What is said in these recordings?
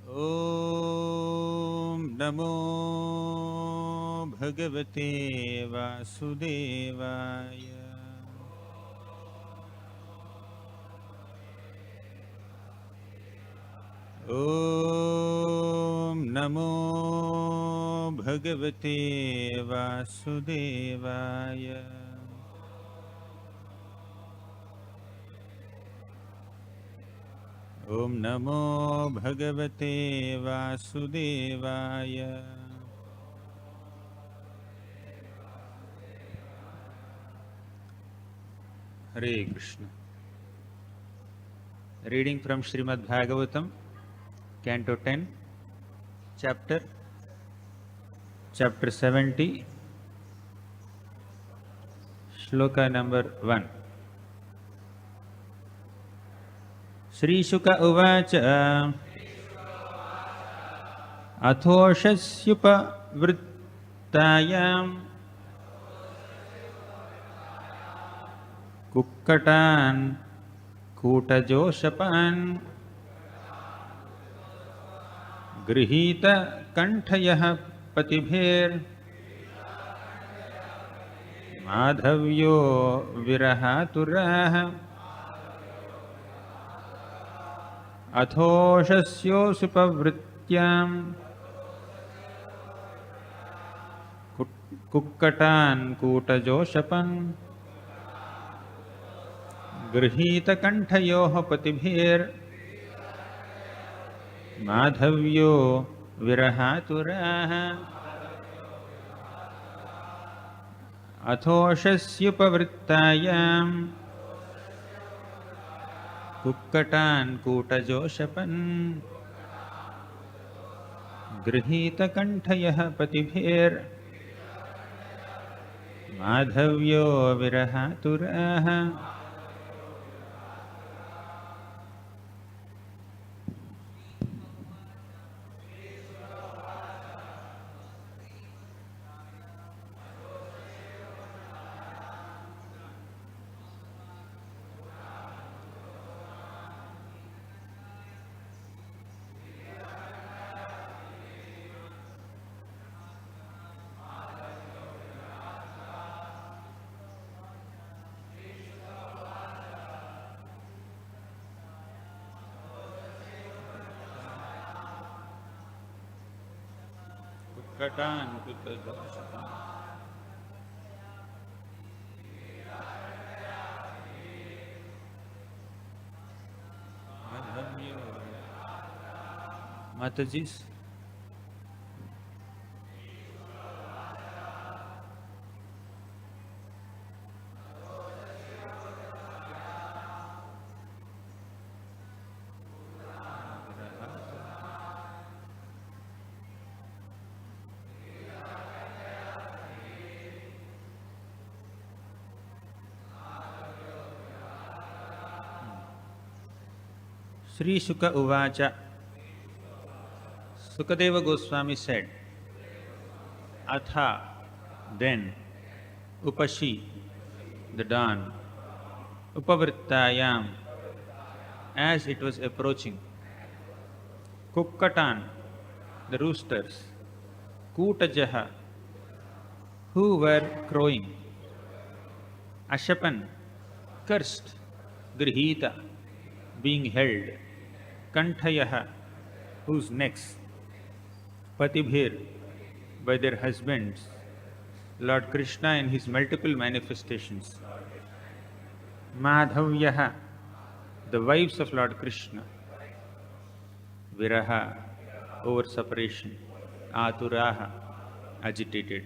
Om Namo Bhagavate Vasudevaya. Om Namo Bhagavate Vasudevaya. Om Namo Bhagavate Vasudevaya. Hare Krishna. Reading from Srimad Bhagavatam, Canto 10, Chapter 70, Shloka number 1. Sri Shuka Uvacha Athoshashyupa Vrittayam Kukkatan Kutajoshapan Grihita Kanthayah Patibher Madhavyo Virahaturah Athoshasyosupavrtyam Kukkatan Kutajoshapan Grihita Kanthayoh Patibher Madhavyo Virahaturah Athoshasyopavrttayam Kukkatan Kutajoshapan Grihita Kanthayah Patibher Madhavyo Virahaturah. Kukkatan Kutajoshapan Madhavyo. Matajis. Sri Shuka Uvacha. Sukadeva Goswami said, Atha, then, Upashi, the dawn, Upavrittayam, as it was approaching, Kukkatan, the roosters, Kutajaha, who were crowing, Ashapan, cursed, Grihita, being held, Kanthayah, whose necks, Patibhir, by their husbands, Lord Krishna in his multiple manifestations, Madhavyaha, the wives of Lord Krishna, Viraha, over separation, Aturaha, agitated.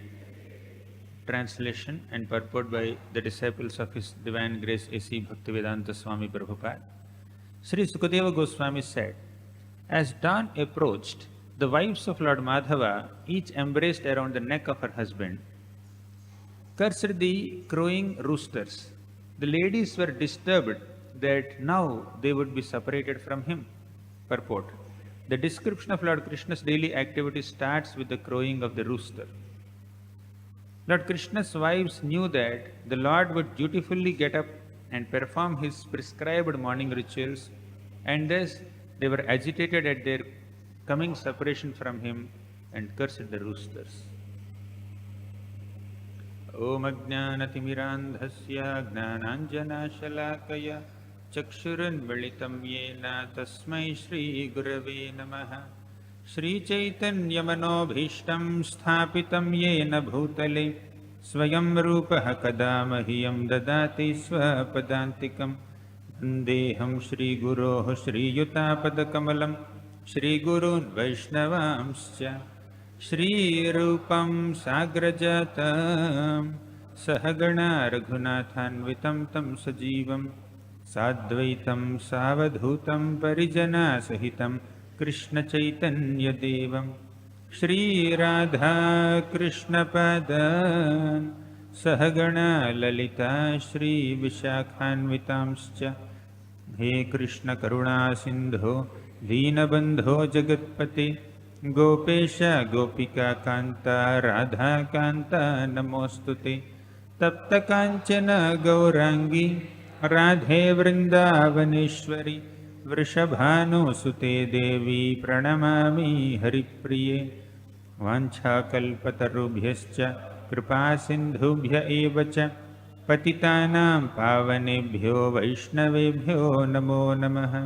Translation and purport by the disciples of His Divine Grace A.C. Bhaktivedanta Swami Prabhupada. Sri Sukadeva Goswami said, as dawn approached, the wives of Lord Madhava each embraced around the neck of her husband, cursed the crowing roosters. The ladies were disturbed that now they would be separated from him. Purport. The description of Lord Krishna's daily activity starts with the crowing of the rooster. Lord Krishna's wives knew that the Lord would dutifully get up and perform his prescribed morning rituals, and thus they were agitated at their coming separation from him, and cursed the roosters. Om Ajnanatimirandhasya Gnananjanashalakaya Chakshurunmilitam Yena Tasmai Shri Gurave Namaha. Sri Chaitanya Manobhishtam Sthapitam Yena Bhutale Swayam Rupaha Kada Mahyam Dadati Swapadantikam. Vandeham Shri Guroh Shri Yutapadakamalam Shri Gurun Vaishnavamscha Shri Rupam Sagrajatam Sahagana Raghunathanvitam Tam Sajivam Sadvaitam Savadhutam Parijana Sahitam Krishna Chaitanya Devam Shri Radha Krishna Padan Sahagana Lalita Shri Vishakhanvitamscha. He Krishna Karuna Sindho Deenabandho Jagatpate Gopesha Gopika Kanta Radha Kanta Namostute Tapta Kanchana Gaurangi Radhe Vrindavaneshwari Vrishabhanu Sute Devi Pranamami Haripriye Vancha Kalpatarubhyascha Kripa Sindhubhya Evacha Patitanam Pavanebhyo Vaishnavebhyo Namo Namaha.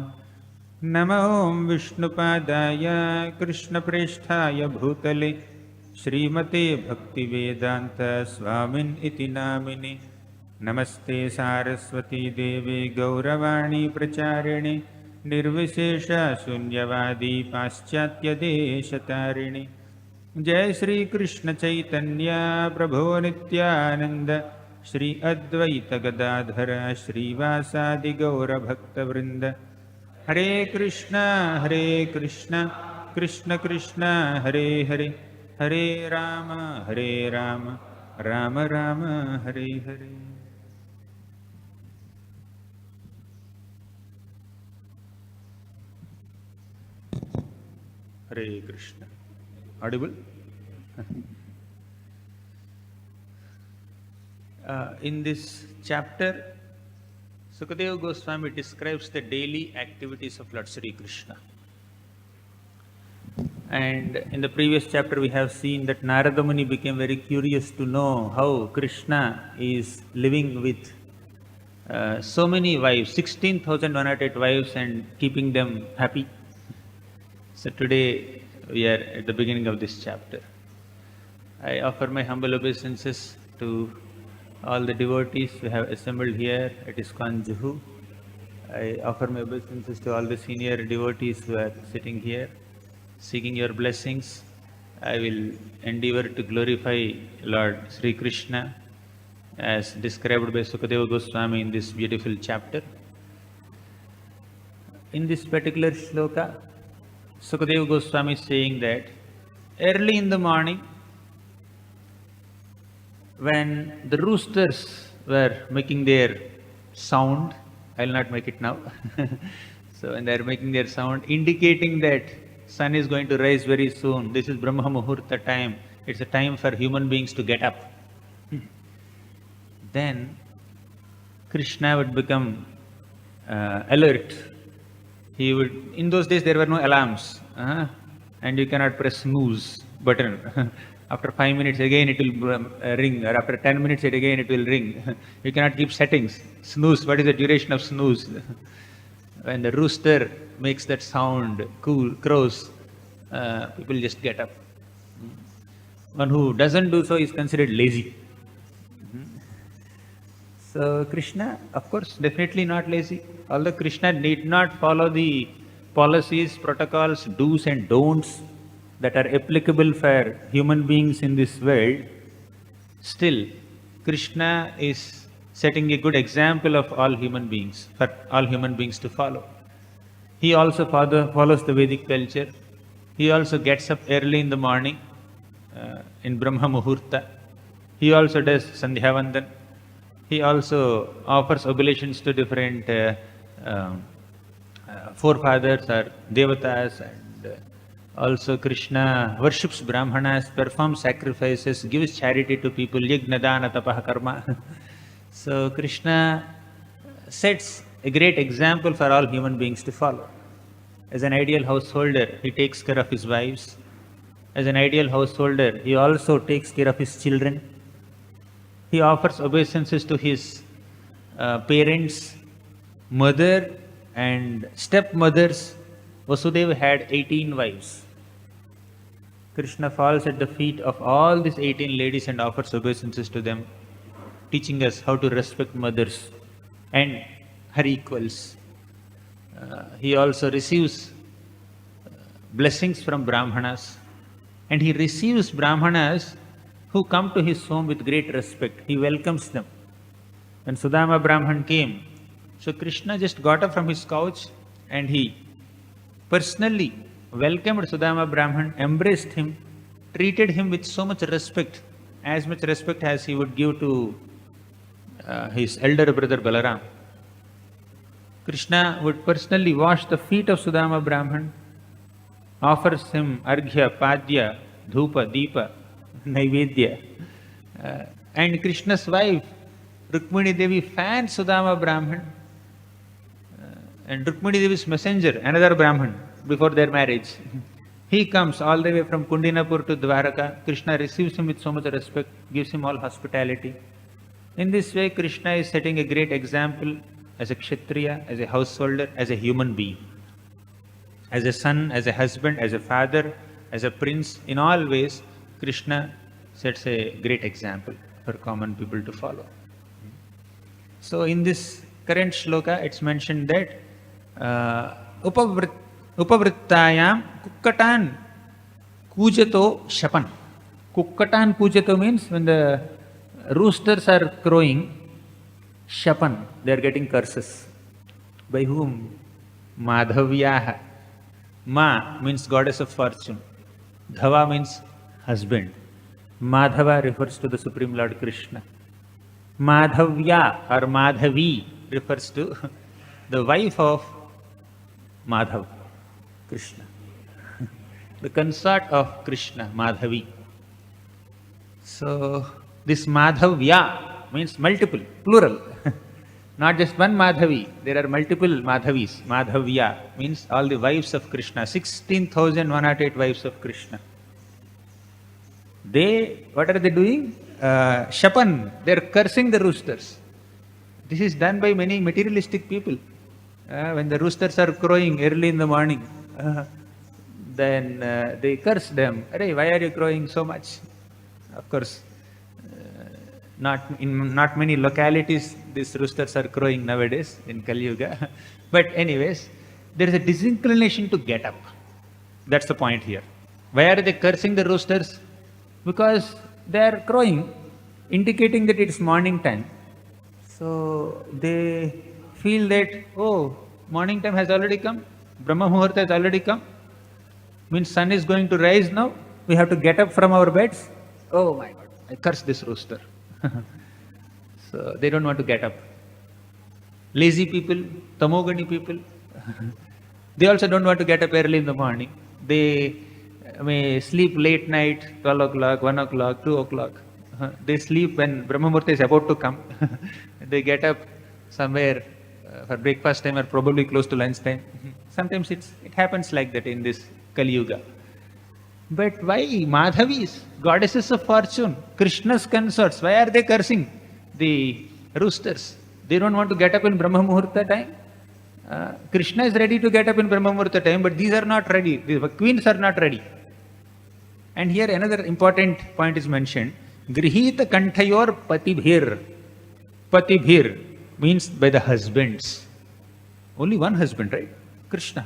Namo Om Vishnupadaya Krishna Presthaya Bhutale Srimate Bhaktivedanta Swamin Iti Namine. Namaste Saraswati Deve Gauravani Pracharine Nirvishesha Sunyavadi Paschatya Deshatarine. Jai Shri Krishna Chaitanya Prabhu Nityananda Shri Advaita Gadadhara Shri Vasadi Gaura Bhakta Vrinda. Hare Krishna Krishna Krishna Hare Hare Hare Rama Rama Rama Hare Hare. Hare Krishna. Audible? In this chapter, Sukadeva Goswami describes the daily activities of Lord Sri Krishna. And in the previous chapter we have seen that Narada Muni became very curious to know how Krishna is living with so many wives, 16,108 wives, and keeping them happy. So today we are at the beginning of this chapter. I offer my humble obeisances to all the devotees who have assembled here at ISKCON Juhu. I offer my obeisances to all the senior devotees who are sitting here, seeking your blessings. I will endeavor to glorify Lord Sri Krishna as described by Sukadeva Goswami in this beautiful chapter. In this particular shloka, Sukadeva Goswami is saying that early in the morning, when the roosters were making their sound, I will not make it now. So when they are making their sound, indicating that sun is going to rise very soon, this is Brahma Muhurta time, it's a time for human beings to get up. Then Krishna would become alert. He would, in those days there were no alarms, and you cannot press snooze button. After 5 minutes again it will ring, or after 10 minutes again it will ring. You cannot keep settings. Snooze, what is the duration of snooze? When the rooster makes that sound, crows, people just get up. One who doesn't do so is considered lazy. So Krishna, of course, definitely not lazy. Although Krishna need not follow the policies, protocols, do's and don'ts that are applicable for human beings in this world, still Krishna is setting a good example of all human beings, for all human beings to follow. He also follows the Vedic culture. He also gets up early in the morning in Brahma Muhurta. He also does Sandhya Vandan. He also offers oblations to different forefathers or devatas, and also Krishna worships Brahmanas, performs sacrifices, gives charity to people, yajna dana tapaha karma. So Krishna sets a great example for all human beings to follow. As an ideal householder, he takes care of his wives. As an ideal householder, he also takes care of his children. He offers obeisances to his parents, mother and stepmothers. Vasudeva had 18 wives. Krishna falls at the feet of all these 18 ladies and offers obeisances to them, teaching us how to respect mothers and her equals. He also receives blessings from Brahmanas, and he receives Brahmanas who come to his home with great respect. He welcomes them. When Sudama Brahman came, so Krishna just got up from his couch and he personally welcomed Sudama Brahman, embraced him, treated him with so much respect, as much respect as he would give to his elder brother Balaram. Krishna would personally wash the feet of Sudama Brahman, offers him arghya, padya, dhupa, deepa, naivedya. And Krishna's wife, Rukmini Devi, fans Sudama Brahman. And Rukmini Devi's messenger, another Brahman, before their marriage, he comes all the way from Kundinapur to Dwaraka. Krishna receives him with so much respect, gives him all hospitality. In this way, Krishna is setting a great example as a Kshatriya, as a householder, as a human being. As a son, as a husband, as a father, as a prince, in all ways, Krishna sets a great example for common people to follow. So in this current shloka, it's mentioned that upavrittayam kukkatan kujato shapan. Kukkatan kujato means when the roosters are crowing, shapan, they are getting curses. By whom? Madhavyaha. Ma means goddess of fortune. Dhava means husband. Madhava refers to the Supreme Lord Krishna. Madhavya or Madhavi refers to the wife of Madhav, Krishna. The consort of Krishna, Madhavi. So, this Madhavya means multiple, plural. Not just one Madhavi, there are multiple Madhavis. Madhavya means all the wives of Krishna, 16,108 wives of Krishna. What are they doing? Shapan, they are cursing the roosters. This is done by many materialistic people. When the roosters are crowing early in the morning, then they curse them. Arey, why are you crowing so much? Of course, not many localities these roosters are crowing nowadays in Kali Yuga. But anyways, there is a disinclination to get up. That's the point here. Why are they cursing the roosters? Because they are crowing, indicating that it's morning time. So they feel that, oh, morning time has already come, Brahma Muhurta has already come, means sun is going to rise now, we have to get up from our beds. Oh my God, I curse this rooster. So they don't want to get up. Lazy people, tamogani people, they also don't want to get up early in the morning. They may sleep late night, 12 o'clock, 1 o'clock, 2 o'clock. They sleep when Brahma Muhurta is about to come. They get up somewhere for breakfast time or probably close to lunch time. Sometimes it happens like that in this Kali Yuga. But why Madhavis, goddesses of fortune, Krishna's consorts, why are they cursing the roosters? They don't want to get up in Brahma Muhurta time. Krishna is ready to get up in Brahma Muhurta time, but these are not ready. The queens are not ready. And here another important point is mentioned. Grihita kantayor patibhir. Patibhir means by the husbands. Only one husband, right? Krishna.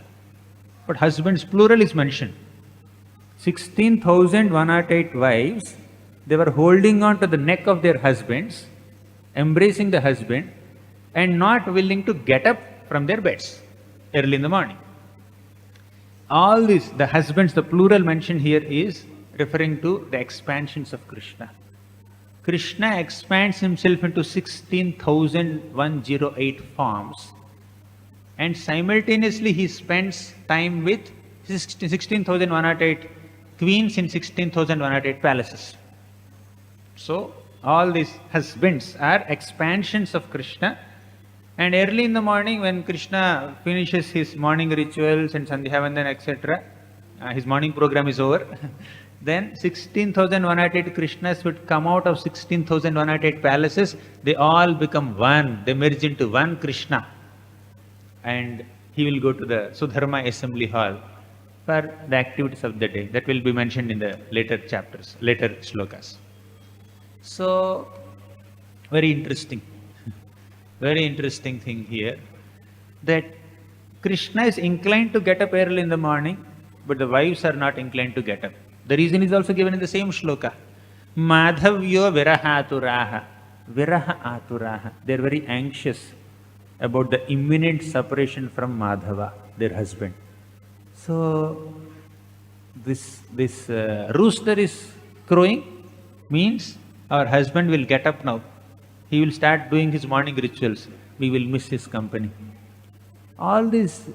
But husbands, plural is mentioned. 16,108 wives, they were holding on to the neck of their husbands, embracing the husband, and not willing to get up from their beds early in the morning. All this, the husbands, the plural mentioned here is referring to the expansions of Krishna. Krishna expands himself into 16,108 forms, and simultaneously he spends time with 16,108 queens in 16,108 palaces. So all these husbands are expansions of Krishna, And early in the morning, when Krishna finishes his morning rituals and Sandhyavandan, etc., his morning program is over, then 16,108 Krishnas would come out of 16,108 palaces. They all become one. They merge into one Krishna. And he will go to the Sudharma assembly hall for the activities of the day. That will be mentioned in the later chapters, later shlokas. So, very interesting. Very interesting thing here, that Krishna is inclined to get up early in the morning, but the wives are not inclined to get up. The reason is also given in the same shloka. Madhavyo virahaturaha. Viraha aturaha. They are very anxious about the imminent separation from Madhava, their husband. So, this rooster is crowing means our husband will get up now. He will start doing his morning rituals. We will miss his company. All these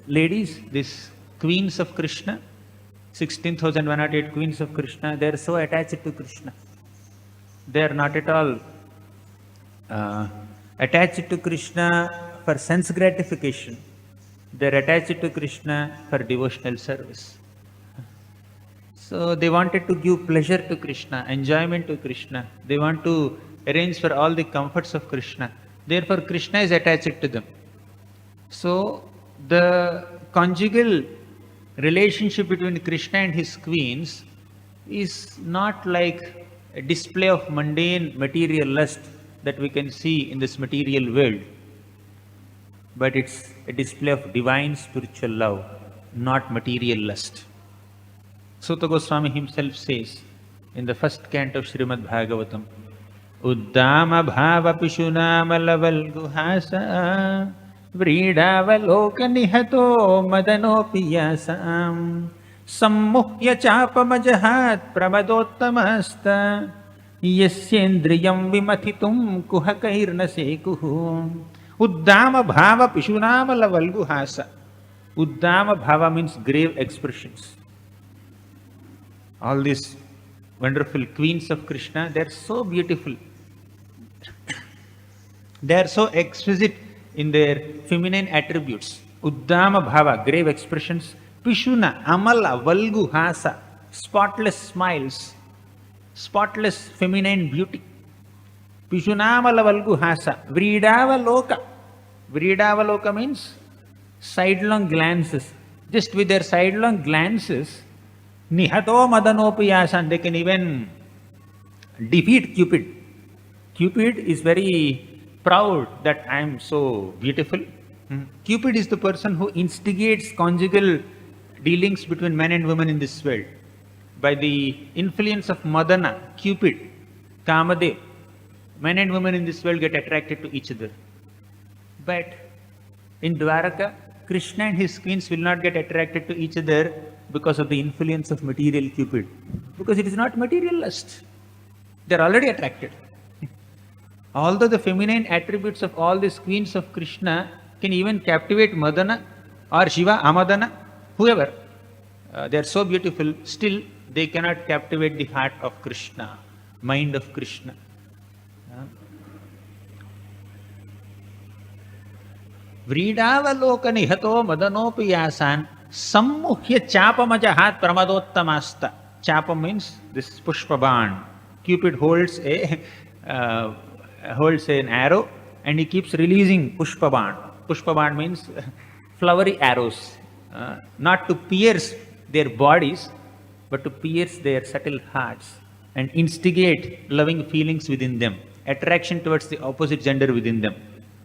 ladies, these queens of Krishna, 16,108 queens of Krishna, they are so attached to Krishna. They are not at all attached to Krishna for sense gratification. They are attached to Krishna for devotional service. So they wanted to give pleasure to Krishna, enjoyment to Krishna. They want to arrange for all the comforts of Krishna. Therefore, Krishna is attached to them. So, the conjugal relationship between Krishna and his queens is not like a display of mundane material lust that we can see in this material world, but it's a display of divine spiritual love, not material lust. Suta Goswami himself says in the first canto of Srimad Bhagavatam, Uddama bhava pishunamala valguhasa Vridavaloka nihato madano piyasam Sammuhya chapamajahat pramadottamasta Yasyendriyam vimathitum kuhakairna sekuhu Uddama bhava pishunamala valguhasa. Uddama bhava means grave expressions. All these wonderful queens of Krishna, they are so beautiful. They are so exquisite in their feminine attributes. Uddama bhava, grave expressions. Pishuna, amala, valgu, hasa, spotless smiles, spotless feminine beauty. Pishunamala valgu hasa. Vridavaloka. Vridavaloka means sidelong glances. Just with their sidelong glances, Nihato madanopiyasan, they can even defeat Cupid. Cupid is very proud that I am so beautiful. Cupid is the person who instigates conjugal dealings between men and women in this world. By the influence of Madana, Cupid, Kamadev, men and women in this world get attracted to each other. But in Dwaraka, Krishna and his queens will not get attracted to each other because of the influence of material Cupid. Because it is not material lust. They are already attracted. Although the feminine attributes of all these queens of Krishna can even captivate Madana or Shiva, Amadana, whoever, they are so beautiful, still they cannot captivate the heart of Krishna, mind of Krishna. Vridavaloka nihato madanopi yasan sammuhya chapamajahat pramadottamasta. Chapa means this pushpaban. Cupid holds an arrow and he keeps releasing pushpaban. Pushpaban means flowery arrows, not to pierce their bodies, but to pierce their subtle hearts and instigate loving feelings within them, attraction towards the opposite gender within them.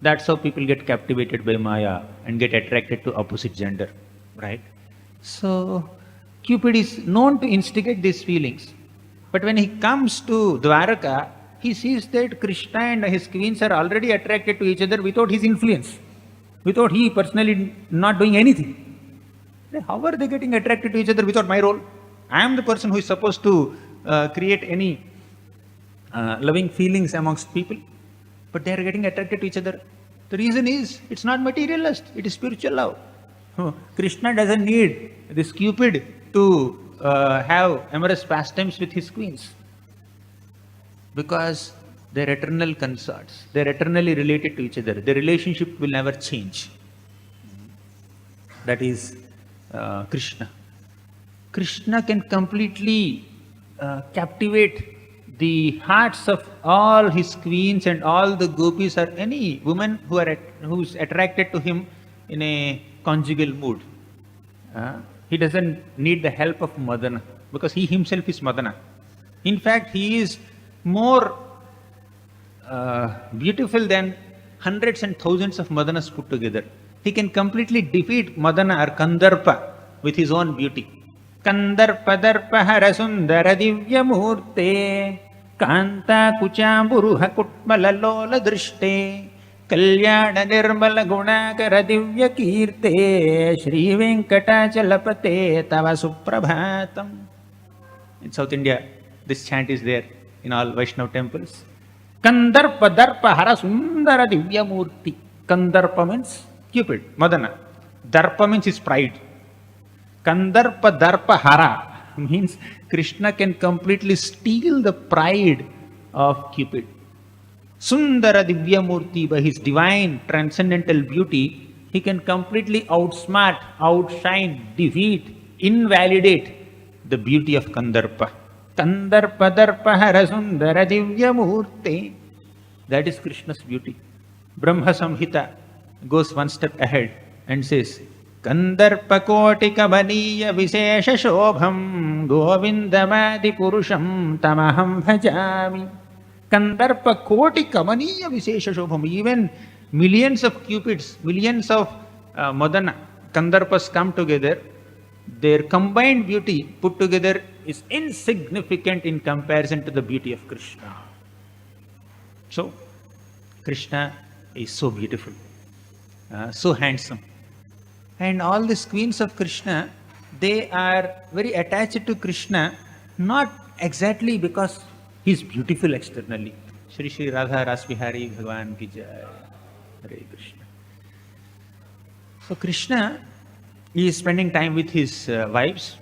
That's how people get captivated by Maya and get attracted to opposite gender, right? So, Cupid is known to instigate these feelings. But when he comes to Dwaraka, he sees that Krishna and his queens are already attracted to each other without his influence, without he personally not doing anything. How are they getting attracted to each other without my role? I am the person who is supposed to create any loving feelings amongst people, but they are getting attracted to each other. The reason is, it's not material lust, it is spiritual love. Krishna doesn't need this Cupid to have amorous pastimes with his queens. Because They're eternal consorts. They're eternally related to each other. Their relationship will never change. That is Krishna. Krishna can completely captivate the hearts of all his queens and all the gopis or any woman who's attracted to him in a conjugal mood. He doesn't need the help of Madana because he himself is Madana. In fact, he is more beautiful than hundreds and thousands of Madanas put together. He can completely defeat Madana or Kandarpa with his own beauty. Kandarpa darpa harasundara divya murte kanta kuchamburuha kutmala lola drishte kalyana nirmala gunakara divya kirte Shri Venkatachalapate tava suprabhatam. In South India, this chant is there in all Vaishnava temples. Kandarpa darpa harasundara divya murti. Kandarpa means Cupid, Madana. Darpa means his pride. Kandarpa darpa hara means Krishna can completely steal the pride of Cupid. Sundara Divya Murti, by his divine transcendental beauty, he can completely outsmart, outshine, defeat, invalidate the beauty of Kandarpa. Kandarpa darpa hara sundara divya murti. That is Krishna's beauty. Brahma Samhita goes one step ahead and says, Kandarpa koti kabaniya visesha shobham govindamadi purusham tamaham bhajami. Kandarpa koti kamaniya visesha shobham. Even millions of cupids, millions of Madana, Kandarpas come together. Their combined beauty put together is insignificant in comparison to the beauty of Krishna. So, Krishna is so beautiful, so handsome. And all these queens of Krishna, they are very attached to Krishna, not exactly because he is beautiful externally. Shri Shri Radha Rasbihari Bhagavan ki jai. Hare Krishna. So Krishna is spending time with his wives,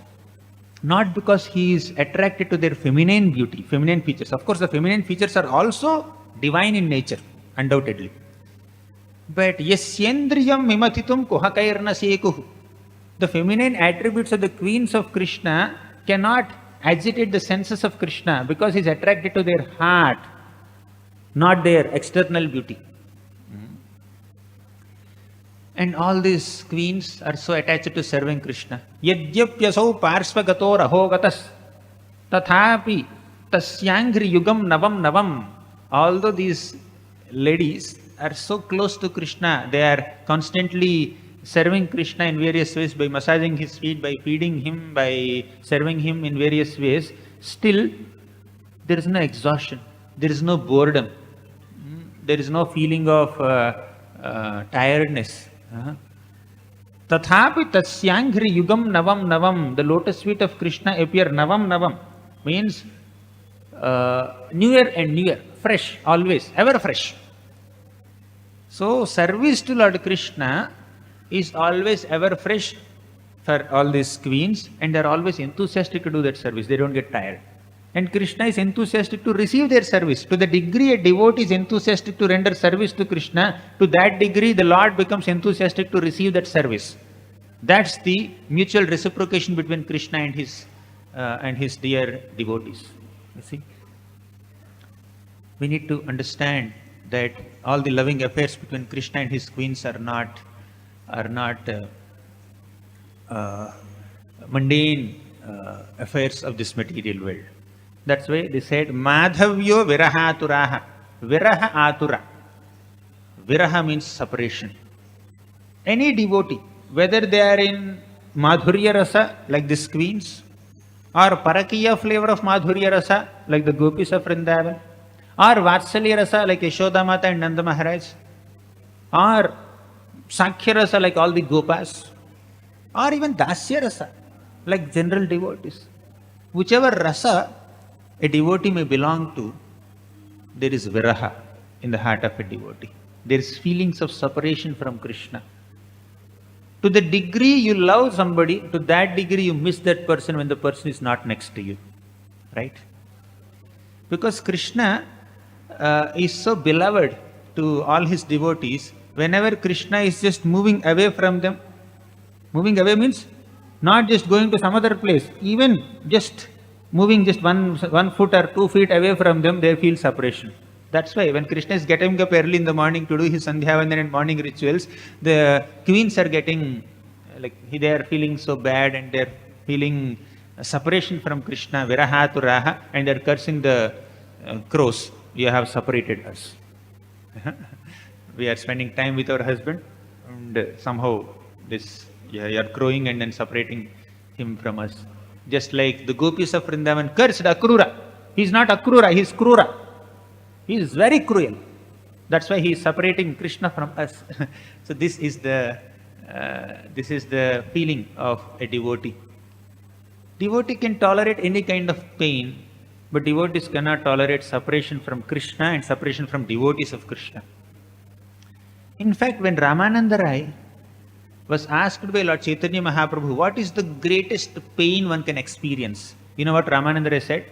not because he is attracted to their feminine beauty, feminine features. Of course, the feminine features are also divine in nature, undoubtedly. But yasyendriyam mimatitum kuhakairna sekuhu. The feminine attributes of the queens of Krishna cannot agitate the senses of Krishna because he is attracted to their heart, not their external beauty. And all these queens are so attached to serving Krishna. Yadyapyasau parsvagato rahogatas tathapi tasyangri yugam navam navam. Although these ladies are so close to Krishna, they are constantly serving Krishna in various ways by massaging his feet, by feeding him, by serving him in various ways, still there is no exhaustion, there is no boredom, there is no feeling of tiredness. Tathapi tasyangri yugam navam navam. The lotus feet of Krishna appear navam navam, means newer and newer, fresh, always, ever fresh. So service to Lord Krishna is always ever fresh for all these queens, and they are always enthusiastic to do that service. They don't get tired. And Krishna is enthusiastic to receive their service. To the degree a devotee is enthusiastic to render service to Krishna, to that degree the Lord becomes enthusiastic to receive that service. That's the mutual reciprocation between Krishna and his dear devotees. You see, we need to understand that all the loving affairs between Krishna and his queens are not mundane affairs of this material world. That's why they said, Madhavyo virahaturaha. Viraha atura. Viraha means separation. Any devotee, whether they are in Madhurya Rasa, like these queens, or Parakiya flavor of Madhurya Rasa, like the gopis of Vrindavan, or Vatsalya Rasa, like Yashoda Mata and Nanda Maharaj, or Sankhya Rasa, like all the gopas, or even Dasya Rasa, like general devotees. Whichever rasa a devotee may belong to, there is viraha in the heart of a devotee. There is feelings of separation from Krishna. To the degree you love somebody, to that degree you miss that person when the person is not next to you. Right? Because Krishna is so beloved to all his devotees, whenever Krishna is just moving away from them, moving away means not just going to some other place, even just moving just one foot or 2 feet away from them, they feel separation. That's why when Krishna is getting up early in the morning to do his Sandhyavandan and morning rituals, the queens are getting, like, they are feeling so bad and they're feeling separation from Krishna, viraha to raha, and they're cursing the crows. You have separated us. We are spending time with our husband, and somehow this, you're crowing and then separating him from us. Just like the gopis of Vrindavan cursed Akrura. He's not Akrura, he's Krura. He is very cruel. That's why he is separating Krishna from us. So this is the feeling of a devotee. Devotee can tolerate any kind of pain, but devotees cannot tolerate separation from Krishna and separation from devotees of Krishna. In fact, when Ramananda Rai was asked by Lord Chaitanya Mahaprabhu, what is the greatest pain one can experience? You know what Ramananda Rai said?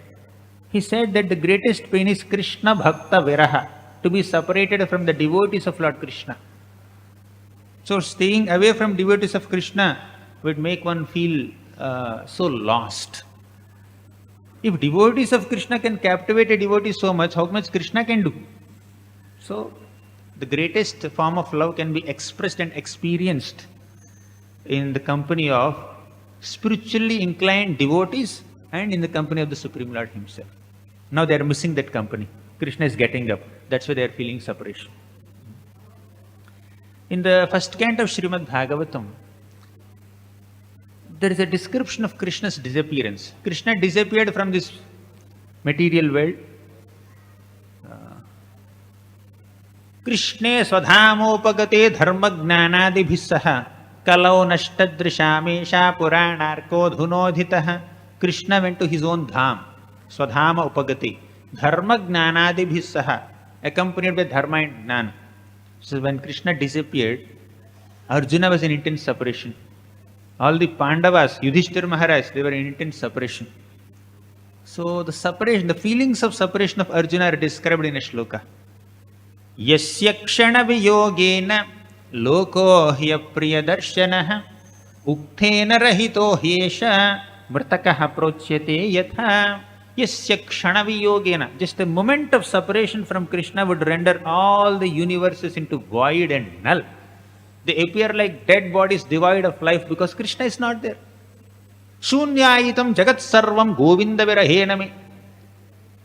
He said that the greatest pain is Krishna Bhakta Viraha, to be separated from the devotees of Lord Krishna. So staying away from devotees of Krishna would make one feel so lost. If devotees of Krishna can captivate a devotee so much, how much Krishna can do? So the greatest form of love can be expressed and experienced in the company of spiritually inclined devotees and in the company of the Supreme Lord himself. Now they are missing that company. Krishna is getting up. That's why they are feeling separation. In the first canto of Srimad Bhagavatam, there is a description of Krishna's disappearance. Krishna disappeared from this material world. Krishne swadhamopagate dharma gnanadibhis saha kalau nashtadrishamesha puranarko dhunodhitaha. Krishna went to his own dham, swadhama upagati, dharma gnanadibhis saha, accompanied by dharma and gnana. So when Krishna disappeared, Arjuna was in intense separation. All the Pandavas, Yudhishthira Maharaj, they were in intense separation. So the separation, the feelings of separation of Arjuna are described in a shloka. Yasya kshana viyogena loko hya priyadarshanaha ukthena rahito hyesha mritakaha prochyate yatha. Yasya kshana viyogena. Just a moment of separation from Krishna would render all the universes into void and null. They appear like dead bodies devoid of life because Krishna is not there. Shunyayitam jagat sarvam govinda virahename.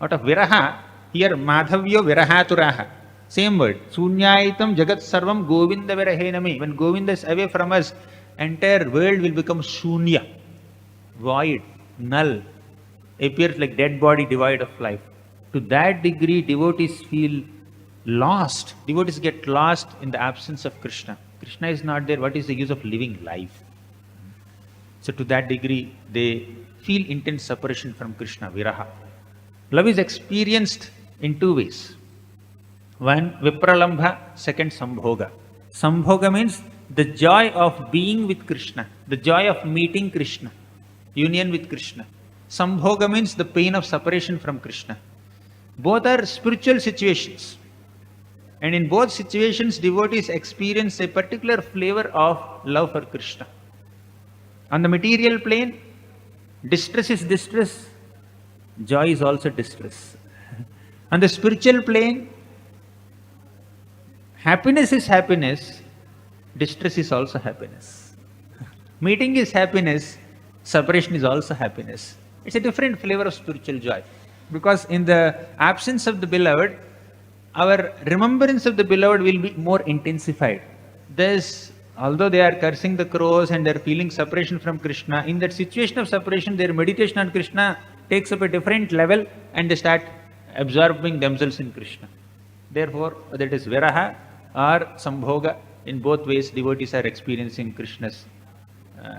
Out of viraha, here madhavyo virahaturaha. Same word. Shunyayitam jagat sarvam govinda virahename. When Govinda is away from us, entire world will become shunya, void, null. Appears like dead body devoid of life. To that degree, devotees feel lost. Devotees get lost in the absence of Krishna. Krishna is not there. What is the use of living life? So to that degree, they feel intense separation from Krishna, viraha. Love is experienced in two ways. One, vipralambha, second, sambhoga. Sambhoga means the joy of being with Krishna, the joy of meeting Krishna, union with Krishna. Sambhoga means the pain of separation from Krishna. Both are spiritual situations. And in both situations, devotees experience a particular flavor of love for Krishna. On the material plane, distress is distress, joy is also distress. On the spiritual plane, happiness is happiness, distress is also happiness. Meeting is happiness, separation is also happiness. It's a different flavor of spiritual joy. Because in the absence of the beloved, our remembrance of the beloved will be more intensified. Thus, although they are cursing the crows and they are feeling separation from Krishna, in that situation of separation, their meditation on Krishna takes up a different level and they start absorbing themselves in Krishna. Therefore, whether it is viraha or sambhoga, in both ways, devotees are experiencing Krishna's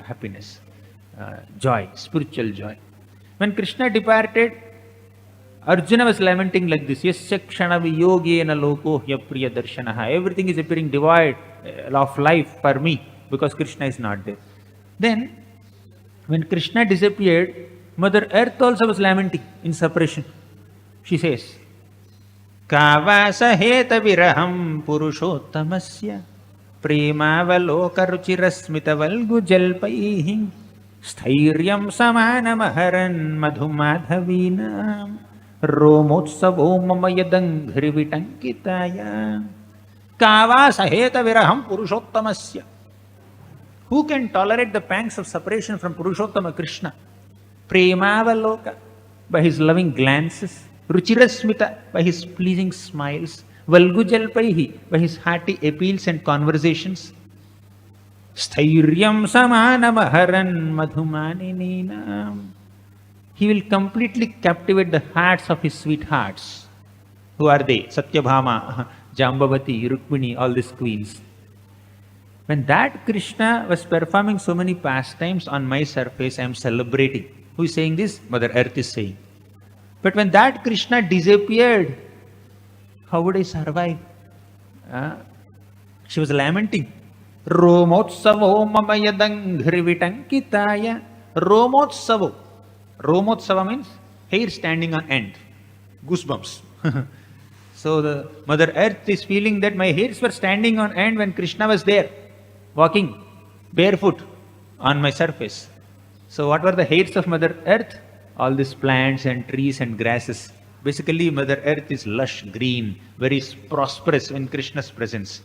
happiness, joy, spiritual joy. When Krishna departed, Arjuna was lamenting like this, Yasya kshana viyogena loko hya priya darshanaha. Everything is appearing devoid of life for me because Krishna is not there. Then, when Krishna disappeared, Mother Earth also was lamenting in separation. She says, Kavasaheta viraham purushottamasya premavalokaruchirasmitavalgu jalpaihi स्थैर्यं समानमहरन् मधुमाधवीनां रोमोत्सवो मम यदङ्घ्रिविटङ्किताय कावा सहेत विरहं पुरुषोत्तमस्य. Who can tolerate the pangs of separation from Purushottama Krishna? Premavaloka, by his loving glances. Ruchirasmita, by his pleasing smiles. Valgujalpaihi, by his hearty appeals and conversations. Stairyam samanamaharan madhumaninam. He will completely captivate the hearts of his sweethearts. Who are they? Satyabhama, Jambavati, Rukmini, all these queens. When that Krishna was performing so many pastimes on my surface, I am celebrating. Who is saying this? Mother Earth is saying. But when that Krishna disappeared, how would I survive? She was lamenting. Romotsavo mamayadanghrivitankitaya. Romotsavo. Romotsava means hair standing on end. Goosebumps. So the Mother Earth is feeling that my hairs were standing on end when Krishna was there, walking barefoot on my surface. So what were the hairs of Mother Earth? All these plants and trees and grasses. Basically, Mother Earth is lush green, very prosperous in Krishna's presence.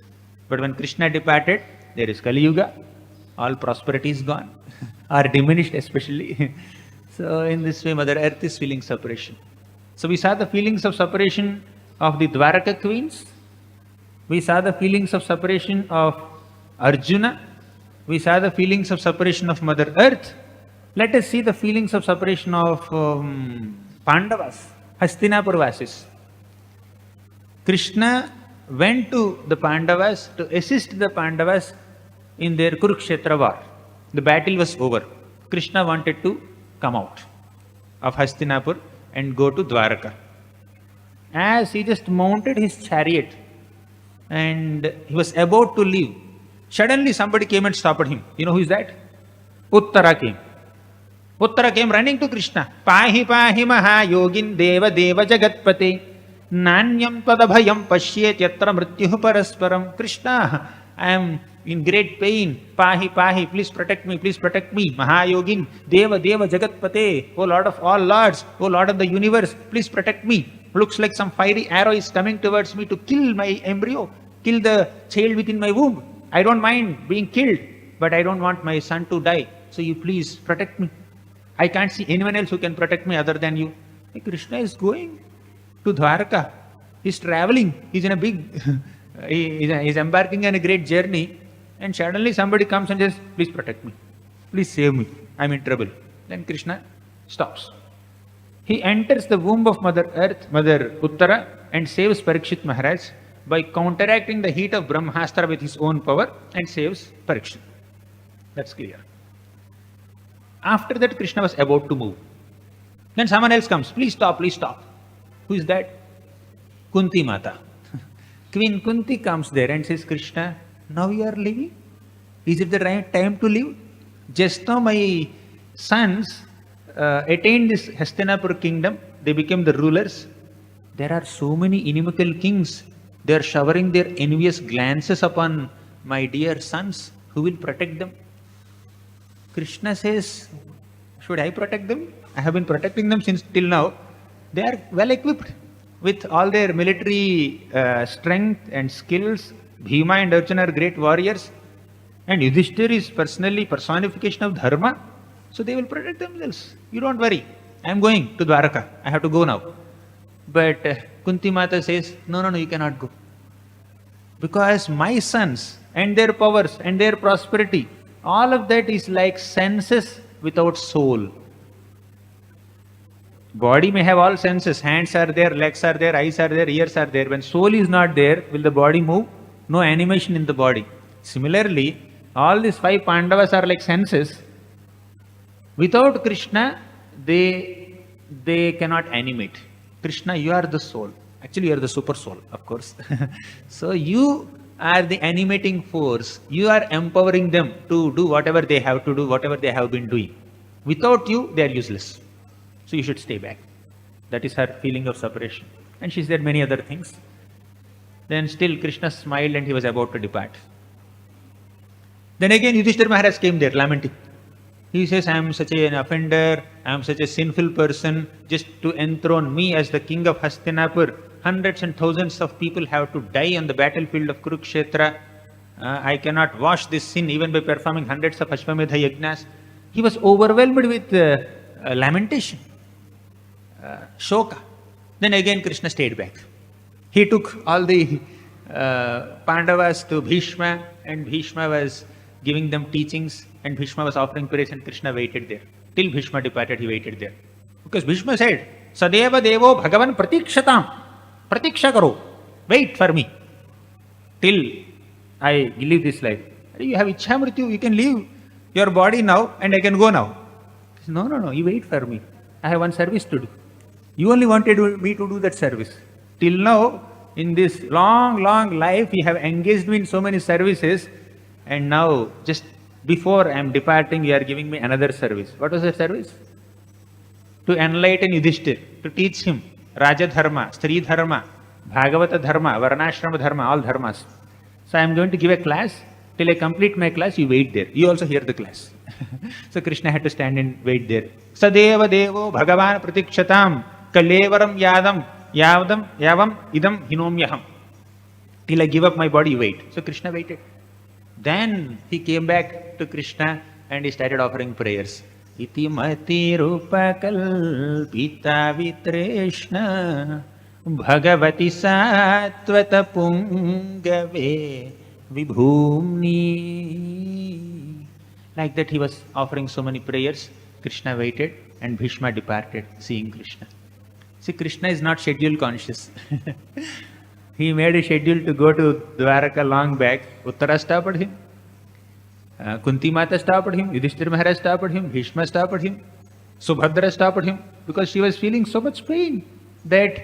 But when Krishna departed, there is Kali Yuga, all prosperity is gone, or diminished especially. So in this way, Mother Earth is feeling separation. So we saw the feelings of separation of the Dwaraka queens. We saw the feelings of separation of Arjuna. We saw the feelings of separation of Mother Earth. Let us see the feelings of separation of Pandavas, Hastinapurvasis. Krishna went to the Pandavas to assist the Pandavas in their Kurukshetra war. The battle was over. Krishna wanted to come out of Hastinapur and go to Dwaraka. As he just mounted his chariot and he was about to leave, suddenly somebody came and stopped him. You know who is that? Uttara came. Uttara came running to Krishna. Pahi pahi maha yogin deva deva jagatpate nanyam tadabhayam pashyet yatra mrityuh parasparam. Krishna, I am in great pain. Pahi pahi, please protect me, please protect me. Mahayogin deva deva jagatpate, O Lord of all lords, O Lord of the universe, please protect me. Looks like some fiery arrow is coming towards me to kill my embryo, kill the child within my womb. I don't mind being killed, but I don't want my son to die. So you please protect me. I can't see anyone else who can protect me other than you. Hey, Krishna is going to Dwaraka. He's traveling. He's in a big, he's embarking on a great journey. And suddenly somebody comes and says, please protect me. Please save me. I'm in trouble. Then Krishna stops. He enters the womb of Mother Earth, Mother Uttara, and saves Parikshit Maharaj by counteracting the heat of Brahmastra with his own power and saves Parikshit. That's clear. After that, Krishna was about to move. Then someone else comes. Please stop, please stop. Who is that? Kunti Mata. Queen Kunti comes there and says, Krishna, now you are leaving? Is it the right time to leave? Just now my sons attained this Hastinapur kingdom. They became the rulers. There are so many inimical kings. They are showering their envious glances upon my dear sons. Who will protect them? Krishna says, should I protect them? I have been protecting them since till now. They are well equipped with all their military strength and skills. Bhima and Arjuna are great warriors. And Yudhishthira is personally personification of dharma. So they will protect themselves. You don't worry. I am going to Dwaraka. I have to go now. But Kunti Mata says, no, you cannot go. Because my sons and their powers and their prosperity, all of that is like senses without soul. Body may have all senses. Hands are there, legs are there, eyes are there, ears are there. When soul is not there, will the body move? No animation in the body. Similarly, all these 5 Pandavas are like senses. Without Krishna, they cannot animate. Krishna, you are the soul. Actually, you are the super soul, of course. So you are the animating force. You are empowering them to do whatever they have to do, whatever they have been doing. Without you, they are useless. So you should stay back. That is her feeling of separation. And she said many other things. Then still Krishna smiled and he was about to depart. Then again Yudhishthira Maharaj came there lamenting. He says, I am such an offender, I am such a sinful person, just to enthrone me as the king of Hastinapur. Hundreds and thousands of people have to die on the battlefield of Kurukshetra. I cannot wash this sin even by performing hundreds of Ashwamedha yajnas. He was overwhelmed with lamentation, shoka. Then again Krishna stayed back. He took all the Pandavas to Bhishma, and Bhishma was giving them teachings, and Bhishma was offering prayers, and Krishna waited there. Till Bhishma departed, he waited there. Because Bhishma said, Sadeva Devo Bhagavan Pratikshatam. Pratiksha karo. Wait for me. Till I live this life. You have Ichhamrityu, you can leave your body now and I can go now. He said, no, you wait for me. I have one service to do. You only wanted me to do that service. Till now, in this long life, you have engaged me in so many services, and now, just before I am departing, you are giving me another service. What was that service? To enlighten Yudhishthira, to teach him Raja Dharma, Stri Dharma, Bhagavata Dharma, Varnashrama Dharma, all dharmas. So I am going to give a class. Till I complete my class, you wait there. You also hear the class. So Krishna had to stand and wait there. Sadeva Devo Bhagavan Pratikshatam Kalevaram Yavam Idam Hinomyaham. Till I give up my body, wait. So Krishna waited. Then he came back to Krishna and he started offering prayers. Iti mati rupa kalpita vitreshna bhagavati satvata pungave vibhumni. Like that he was offering so many prayers. Krishna waited and Bhishma departed, seeing Krishna. See, Krishna is not schedule conscious. He made a schedule to go to Dwaraka long back. Uttara stopped him. Kunti Mata stopped him. Yudhishthira Maharaj stopped him. Bhishma stopped him. Subhadra stopped him. Because she was feeling so much pain that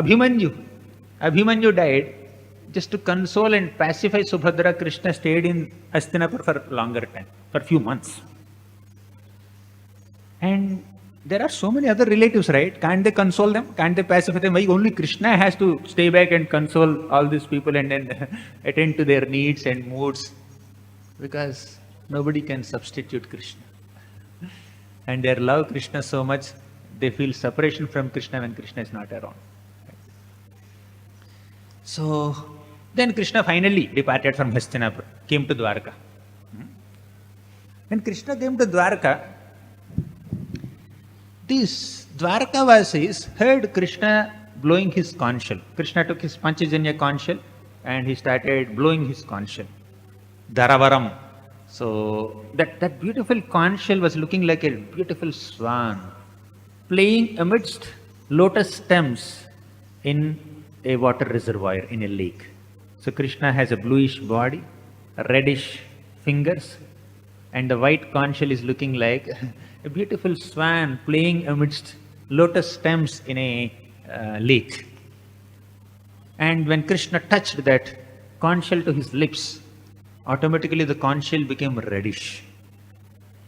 Abhimanyu died. Just to console and pacify Subhadra, Krishna stayed in Hastinapur for a longer time, for a few months. And there are so many other relatives, right? Can't they console them? Can't they pacify them? Why only Krishna has to stay back and console all these people and then attend to their needs and moods? Because nobody can substitute Krishna. And they love Krishna so much, they feel separation from Krishna when Krishna is not around. So, then Krishna finally departed from Hastinapur, came to Dwaraka. When Krishna came to Dwaraka, these Dwarakavasis heard Krishna blowing his conch shell. Krishna took his Panchajanya conch shell and he started blowing his conch shell. Daravaram. So that beautiful conch shell was looking like a beautiful swan playing amidst lotus stems in a water reservoir, in a lake. So Krishna has a bluish body, reddish fingers, and the white conch shell is looking like a beautiful swan playing amidst lotus stems in a lake. And when Krishna touched that conch shell to his lips, automatically the conch shell became reddish.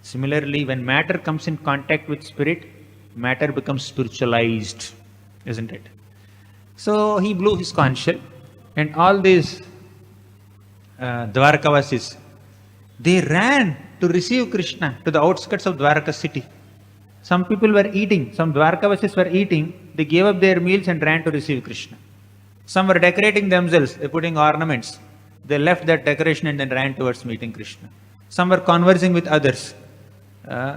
Similarly, when matter comes in contact with spirit, matter becomes spiritualized, isn't it? So he blew his conch shell, and all these Dwarakavasis, they ran to receive Krishna to the outskirts of Dwaraka city. Some people were eating, some Dwarakavasis were eating, they gave up their meals and ran to receive Krishna. Some were decorating themselves, they putting ornaments. They left that decoration and then ran towards meeting Krishna. Some were conversing with others.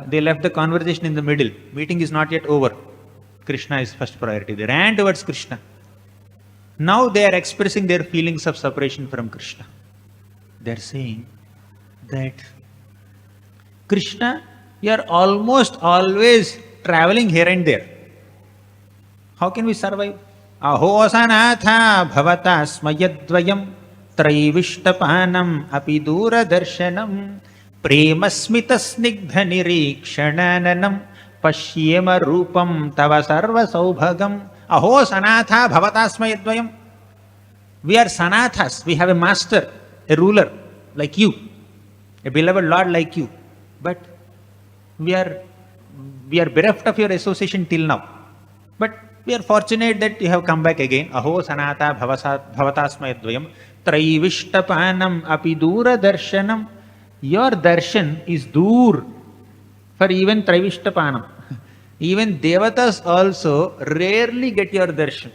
They left the conversation in the middle. Meeting is not yet over. Krishna is first priority. They ran towards Krishna. Now they are expressing their feelings of separation from Krishna. They are saying that Krishna, you are almost always traveling here and there. How can we survive? Aho sanatha bhavata smayadvayam Traivishtapanam api dura darshanam premasmita snigdha nirikshananam pashyema rupam tava sarva saubhagam. Aho sanatha bhavatasmayadvayam. We are sanathas. We have a master, a ruler like you, a beloved Lord like you. But we are bereft of your association till now. But We are fortunate that you have come back again. Aho sanata bhavatasmayadvayam traivishtapanam api dura darshanam. Your darshan is dur for even traivishtapanam. Even devatas also rarely get your darshan.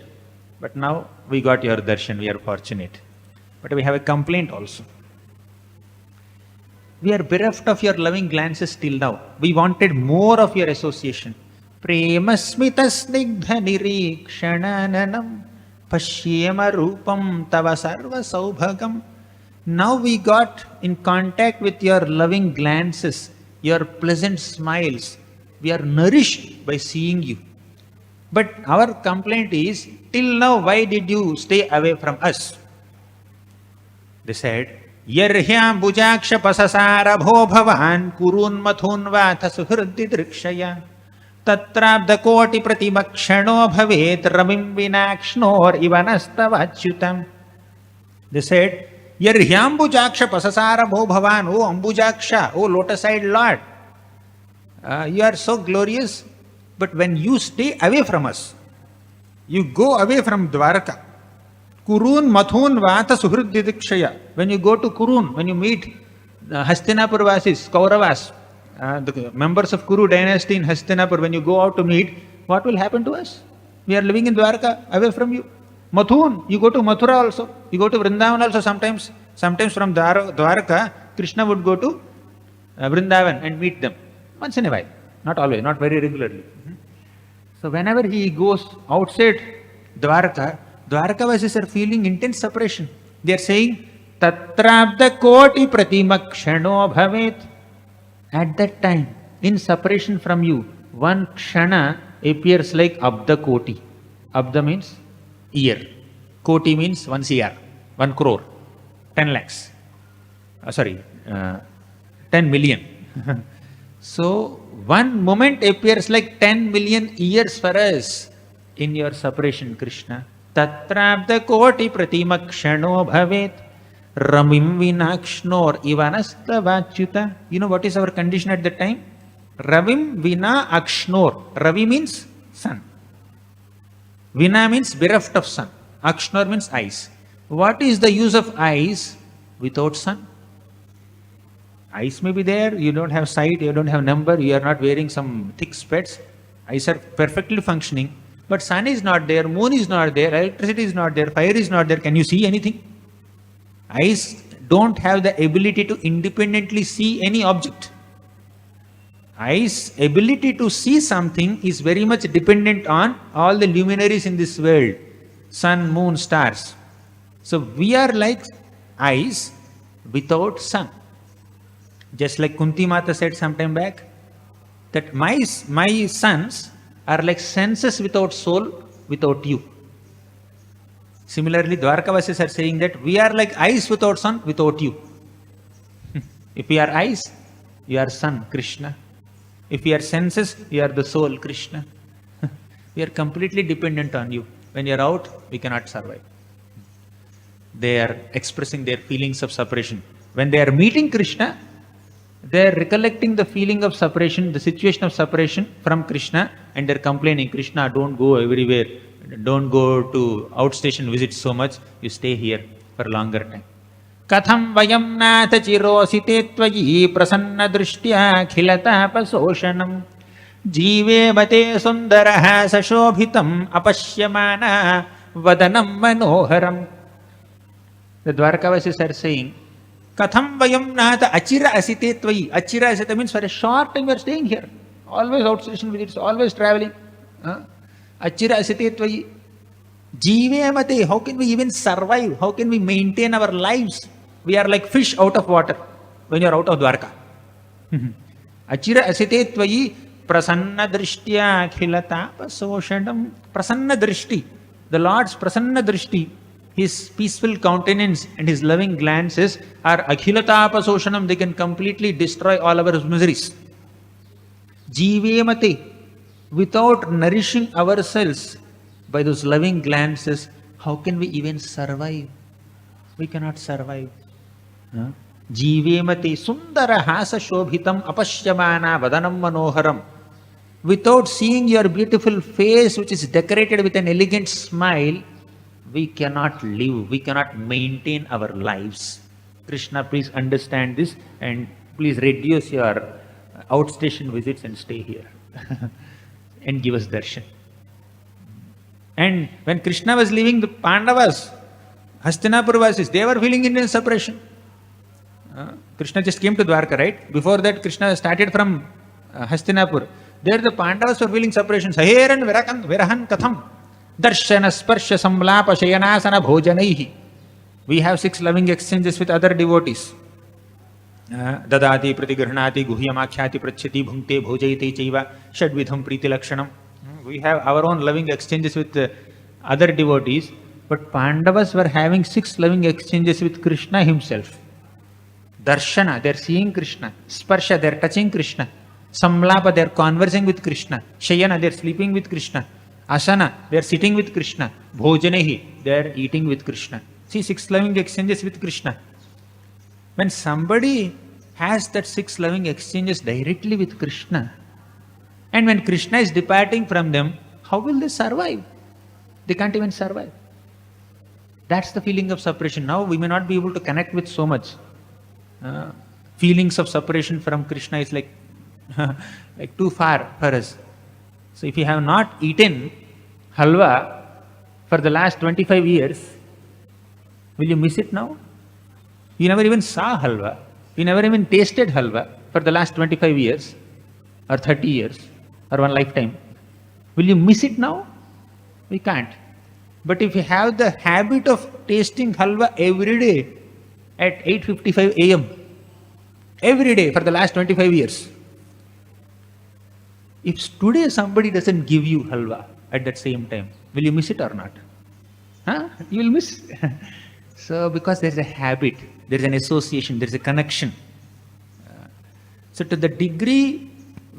But now we got your darshan, we are fortunate. But we have a complaint also. We are bereft of your loving glances till now. We wanted more of your association. Premasmita snigdha nirikshananam pashyema rupam tava sarva saubhagam. Now we got in contact with your loving glances, your pleasant smiles. We are nourished by seeing you. But our complaint is, till now, why did you stay away from us? They said, Yarhyam bujaksha pasasara bho bhavan kurun mathun vatha suhriddi drikshaya tatrabda koti pratimakshano bhavet ramim vinakshnor ivanastavachutam. They said, Yarhyam bujaksha pasasara bho bhavan, O Ambujaksha, O lotus-eyed Lord, you are so glorious, but when you stay away from us, you go away from Dwaraka. Kurun mathun vata suhrididikshaya. When you go to Kurun, when you meet Hastinapur Vasis, Kauravas, the members of Kuru dynasty in Hastinapur, when you go out to meet, what will happen to us? We are living in Dwaraka, away from you. Mathun, you go to Mathura also, you go to Vrindavan also sometimes. Sometimes from Dwaraka, Krishna would go to Vrindavan and meet them. Once in a while, not always, not very regularly. So whenever he goes outside Dwaraka, Dwarkavasis are feeling intense separation. They are saying, Tatrabda koti pratimakshano bhavet. At that time, in separation from you, one kshana appears like abda koti. Abda means year. Koti means 1 CR, 1 crore, 10 lakhs. 10 million. So, one moment appears like 10 million years for us in your separation, Krishna. Tatrabda koti pratimakshano bhavet ramim vinakshnor ivanasta vachyuta. You know what is our condition at that time? Ravim vina akshnor. Ravi means sun. Vina means bereft of sun. Akshnor means eyes. What is the use of eyes without sun? Eyes may be there, you don't have sight, you don't have number, you are not wearing some thick specs. Eyes are perfectly functioning. But sun is not there, moon is not there, electricity is not there, fire is not there. Can you see anything? Eyes don't have the ability to independently see any object. Eyes' ability to see something is very much dependent on all the luminaries in this world. Sun, moon, stars. So we are like eyes without sun. Just like Kunti Mata said some time back, that my sons are like senses without soul, without you. Similarly, Dwarkavasis are saying that we are like eyes without sun, without you. If we are eyes, you are sun, Krishna. If we are senses, you are the soul, Krishna. We are completely dependent on you. When you are out, we cannot survive. They are expressing their feelings of separation. When they are meeting Krishna, they are recollecting the feeling of separation, the situation of separation from Krishna, and they are complaining, Krishna, don't go everywhere. Don't go to outstation visits so much. You stay here for a longer time. Katham vayam natha chirosite tvayi prasanna drishtya khilatapasoshanam jive bate sundaraha sashobhitam apashyamana vadanam manoharam. The Dwarkavasis are saying, Katham vayam natha achira asite tvayi. Achira asite means for a short time we are staying here. Always outstation visits, always traveling. Achira asite tvayi. Jive mate. How can we even survive? How can we maintain our lives? We are like fish out of water when you are out of Dwarka. Achira asite tvayi prasanna drishtya khilatapasoshanam. Prasanna drishti. The Lord's prasanna drishti, His peaceful countenance and His loving glances are akhilatapasoshanam. They can completely destroy all our miseries. Jive mate. Without nourishing ourselves by those loving glances, how can we even survive? We cannot survive. Jivemati sundara hasa shobhitam apashyamana vadanam manoharam. Without seeing your beautiful face, which is decorated with an elegant smile, we cannot live, we cannot maintain our lives. Krishna, please understand this and please reduce your outstation visits and stay here and give us darshan. And when Krishna was leaving the Pandavas, Hastinapur Vasis, they were feeling Indian separation. Krishna just came to Dwaraka, right? Before that, Krishna started from Hastinapur. There the Pandavas were feeling separation. Saheran virahan katham. Darshana sparsha samlapa shayanasana bhojanaihi. We have 6 loving exchanges with other devotees. Dadati pratigrihnati guhyamakhyati prachyati bhunkte bhojayate chaiva shadvidham priti lakshanam. We have our own loving exchanges with other devotees, but Pandavas were having 6 loving exchanges with Krishna himself. Darshana, they are seeing Krishna. Sparsha, they are touching Krishna. Samlapa, they are conversing with Krishna. Shayana, they are sleeping with Krishna. Asana, they are sitting with Krishna. Bhojanehi, they are eating with Krishna. See, 6 loving exchanges with Krishna. When somebody has that 6 loving exchanges directly with Krishna, and when Krishna is departing from them, how will they survive? They can't even survive. That's the feeling of separation. Now we may not be able to connect with so much. Feelings of separation from Krishna is like too far for us. So if you have not eaten halwa for the last 25 years, will you miss it now? You never even saw halwa. You never even tasted halwa for the last 25 years or 30 years or one lifetime. Will you miss it now? We can't. But if you have the habit of tasting halwa every day at 8:55 a.m., every day for the last 25 years, if today somebody doesn't give you halwa at that same time, will you miss it or not? You will miss. So because there's a habit, there's an association, there's a connection. So to the degree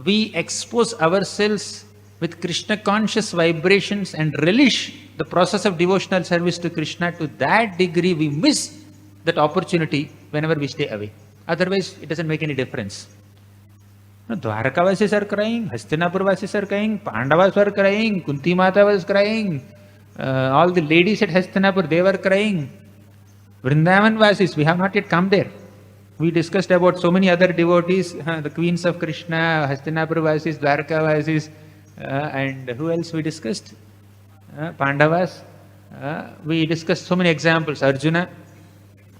we expose ourselves with Krishna conscious vibrations and relish the process of devotional service to Krishna, to that degree we miss that opportunity whenever we stay away. Otherwise, it doesn't make any difference. No, Dwaraka Vasis are crying, Hastinapur Vasis are crying, Pandavas were crying, Kunti Mata was crying, all the ladies at Hastinapur, they were crying. Vrindavan Vasis, we have not yet come there. We discussed about so many other devotees, the queens of Krishna, Hastinapur Vasis, Dwaraka Vasis, and who else we discussed? Pandavas. We discussed so many examples, Arjuna.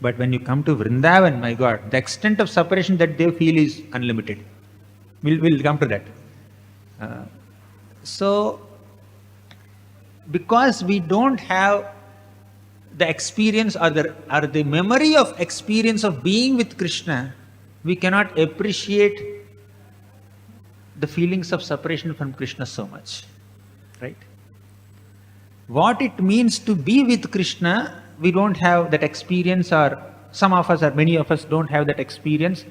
But when you come to Vrindavan, my God, the extent of separation that they feel is unlimited. We'll come to that. So, because we don't have the experience or the memory of experience of being with Krishna, we cannot appreciate the feelings of separation from Krishna so much. Right? What it means to be with Krishna, we don't have that experience, or some of us or many of us don't have that experience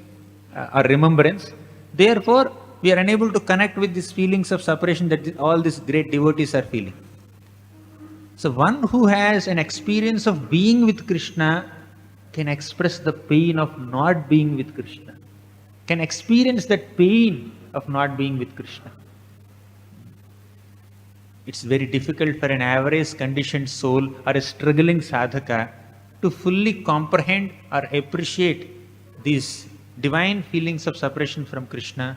or remembrance. Therefore, we are unable to connect with these feelings of separation that all these great devotees are feeling. So one who has an experience of being with Krishna can express the pain of not being with Krishna, can experience that pain of not being with Krishna. It's very difficult for an average conditioned soul or a struggling sadhaka to fully comprehend or appreciate these divine feelings of separation from Krishna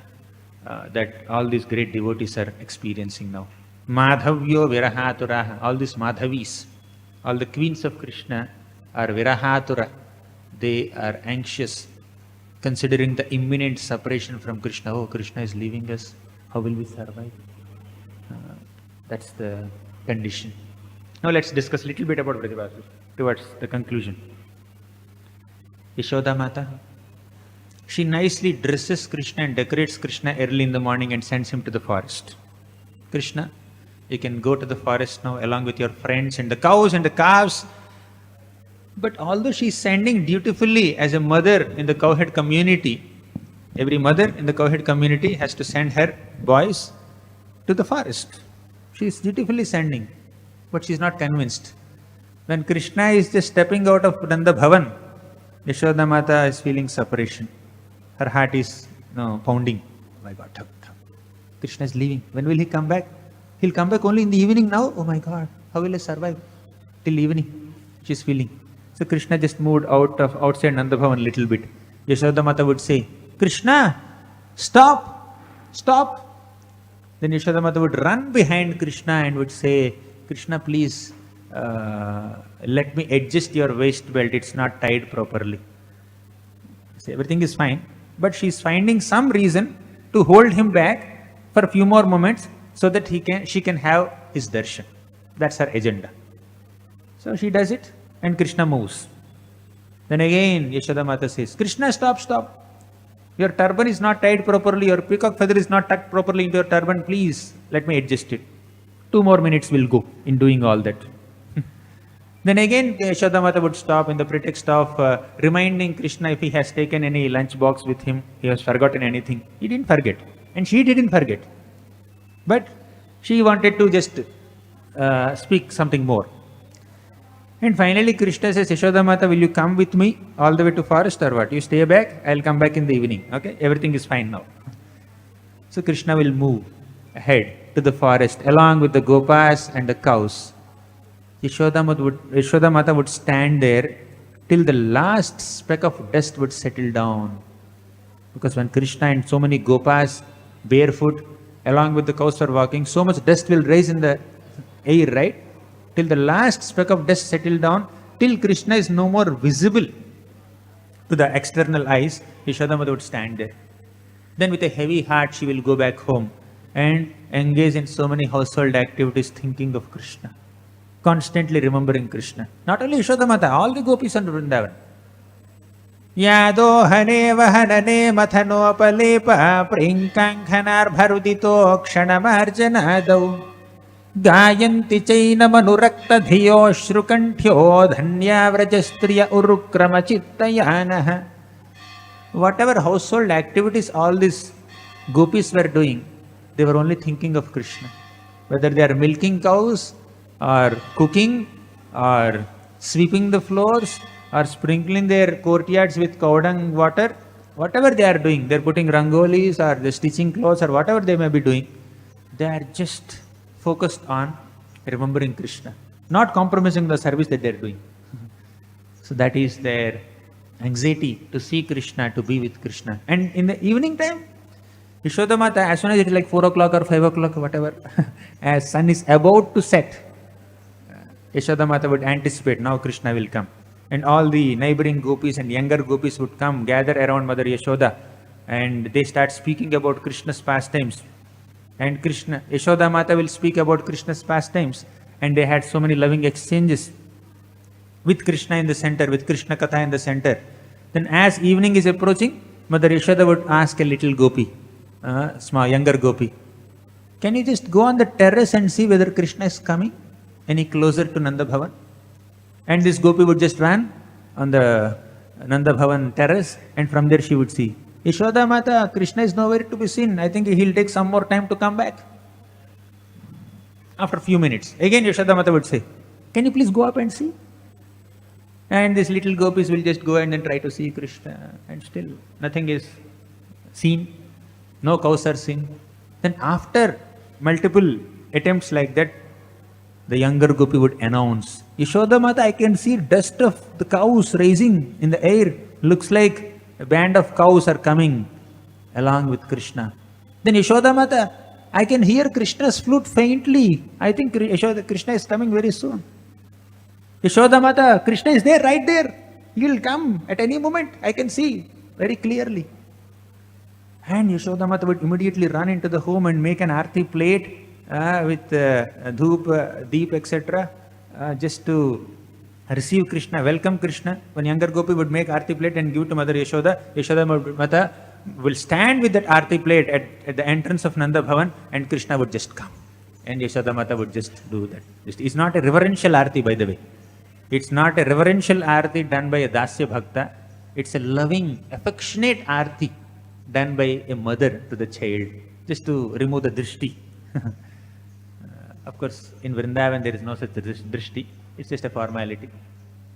that all these great devotees are experiencing now. Madhavyo virahatura, all these Madhavis, all the queens of Krishna are virahatura. They are anxious, considering the imminent separation from Krishna. Oh, Krishna is leaving us. How will we survive? That's the condition. Now let's discuss a little bit about Vrajavasu towards the conclusion. Yashoda Mata, she nicely dresses Krishna and decorates Krishna early in the morning and sends him to the forest. Krishna, you can go to the forest now along with your friends and the cows and the calves. But although she is sending dutifully as a mother in the cowhead community, every mother in the cowhead community has to send her boys to the forest. She is dutifully sending, but she is not convinced. When Krishna is just stepping out of Nanda Bhavan, Yashoda Mata is feeling separation. Her heart is pounding. Oh my God, Krishna is leaving. When will he come back? He'll come back only in the evening now. Oh my God, how will I survive till evening? She's feeling. So Krishna just moved outside Nanda Bhavan a little bit. Yashoda Mata would say, Krishna, stop, stop. Then Yashoda Mata would run behind Krishna and would say, Krishna, please let me adjust your waist belt. It's not tied properly. So everything is fine, but she's finding some reason to hold him back for a few more moments so that she can have his darshan. That's her agenda. So she does it and Krishna moves. Then again Yashoda Mata says, Krishna, stop, stop. Your turban is not tied properly, your peacock feather is not tucked properly into your turban, please let me adjust it. 2 more minutes will go in doing all that. Then again Yashoda Mata would stop in the pretext of reminding Krishna if he has taken any lunch box with him, he has forgotten anything. He didn't forget and she didn't forget. But she wanted to just speak something more. And finally Krishna says, Yashoda Mata, will you come with me all the way to forest or what? You stay back, I'll come back in the evening. Okay, everything is fine now. So Krishna will move ahead to the forest along with the gopas and the cows. Yashoda Mata would stand there till the last speck of dust would settle down. Because when Krishna and so many gopas barefoot along with the cows are walking, so much dust will rise in the air, right? Till the last speck of dust settle down, till Krishna is no more visible to the external eyes, Yashoda Mata would stand there. Then with a heavy heart she will go back home and engage in so many household activities thinking of Krishna, constantly remembering Krishna. Not only Yashoda Mata, all the gopis under Vrindavan. Yado hane vahanane mathanopalepa prinkankhanar bharudito ksanamarjanadau Gayanti chainamanurakt dhiyo shrukanthyo dhanyavrajastriya urukrama chittayanaha. Whatever household activities all these gopis were doing, they were only thinking of Krishna. Whether they are milking cows, or cooking, or sweeping the floors, or sprinkling their courtyards with cow dung water, whatever they are doing, they are putting rangolis or they are stitching clothes or whatever they may be doing, they are just focused on remembering Krishna, not compromising the service that they are doing. So that is their anxiety to see Krishna, to be with Krishna. And in the evening time, Yashoda Mata, as soon as it is like 4 o'clock or 5 o'clock, whatever, as sun is about to set, Yashoda Mata would anticipate, now Krishna will come. And all the neighboring gopis and younger gopis would come, gather around Mother Yashoda, and they start speaking about Krishna's pastimes. And Yashoda Mata will speak about Krishna's pastimes. And they had so many loving exchanges with Krishna in the center, with Krishna Katha in the center. Then as evening is approaching, Mother Yashoda would ask a little gopi, small younger gopi, can you just go on the terrace and see whether Krishna is coming any closer to Nanda Bhavan? And this gopi would just run on the Nanda Bhavan terrace, and from there she would see, Yashoda Mata, Krishna is nowhere to be seen. I think he'll take some more time to come back. After a few minutes, again Yashoda Mata would say, can you please go up and see? And these little gopis will just go and then try to see Krishna, and still nothing is seen. No cows are seen. Then after multiple attempts like that, the younger gopi would announce, Yashoda Mata, I can see dust of the cows rising in the air. Looks like a band of cows are coming along with Krishna. Then Yashoda Mata, I can hear Krishna's flute faintly. I think Krishna is coming very soon. Yashoda Mata, Krishna is there, right there. He will come at any moment. I can see very clearly. And Yashoda Mata would immediately run into the home and make an arti plate with dhoop, deep, etc. Just to receive Krishna, welcome Krishna. One younger gopi would make arti plate and give to Mother Yashoda. Yashoda Mata will stand with that arti plate at the entrance of Nanda Bhavan, and Krishna would just come. And Yashoda Mata would just do that. It's not a reverential arti, by the way. It's not a reverential arti done by a Dasya Bhakta. It's a loving, affectionate arti done by a mother to the child, just to remove the drishti. Of course, in Vrindavan there is no such drishti. It's just a formality.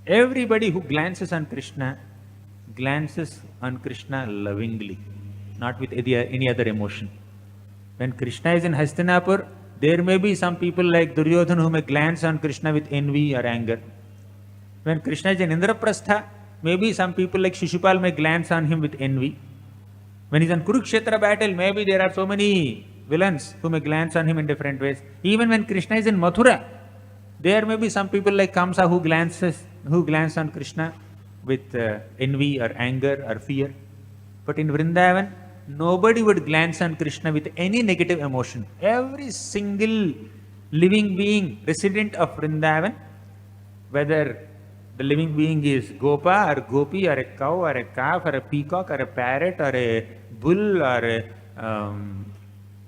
Everybody who glances on Krishna lovingly, not with any other emotion. When Krishna is in Hastinapur, there may be some people like Duryodhana who may glance on Krishna with envy or anger. When Krishna is in Indraprastha, maybe some people like Shishupal may glance on him with envy. When he's on Kurukshetra battle, maybe there are so many villains who may glance on him in different ways. Even when Krishna is in Mathura, there may be some people like Kamsa who glance on Krishna with envy or anger or fear. But in Vrindavan, nobody would glance on Krishna with any negative emotion. Every single living being resident of Vrindavan, whether the living being is Gopa or Gopi or a cow or a calf or a peacock or a parrot or a bull or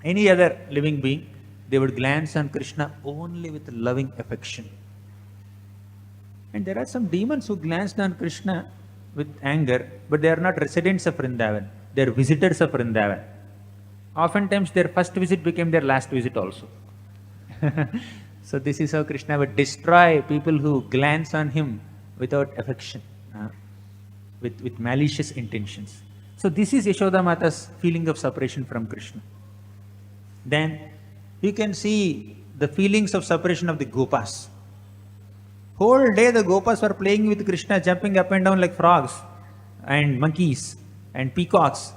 any other living being, they would glance on Krishna only with loving affection. And there are some demons who glanced on Krishna with anger, but they are not residents of Vrindavan. They are visitors of Vrindavan. Oftentimes their first visit became their last visit also. So this is how Krishna would destroy people who glance on him without affection, with malicious intentions. So this is Yashoda Mata's feeling of separation from Krishna. Then you can see the feelings of separation of the Gopas. Whole day the Gopas were playing with Krishna, jumping up and down like frogs and monkeys and peacocks.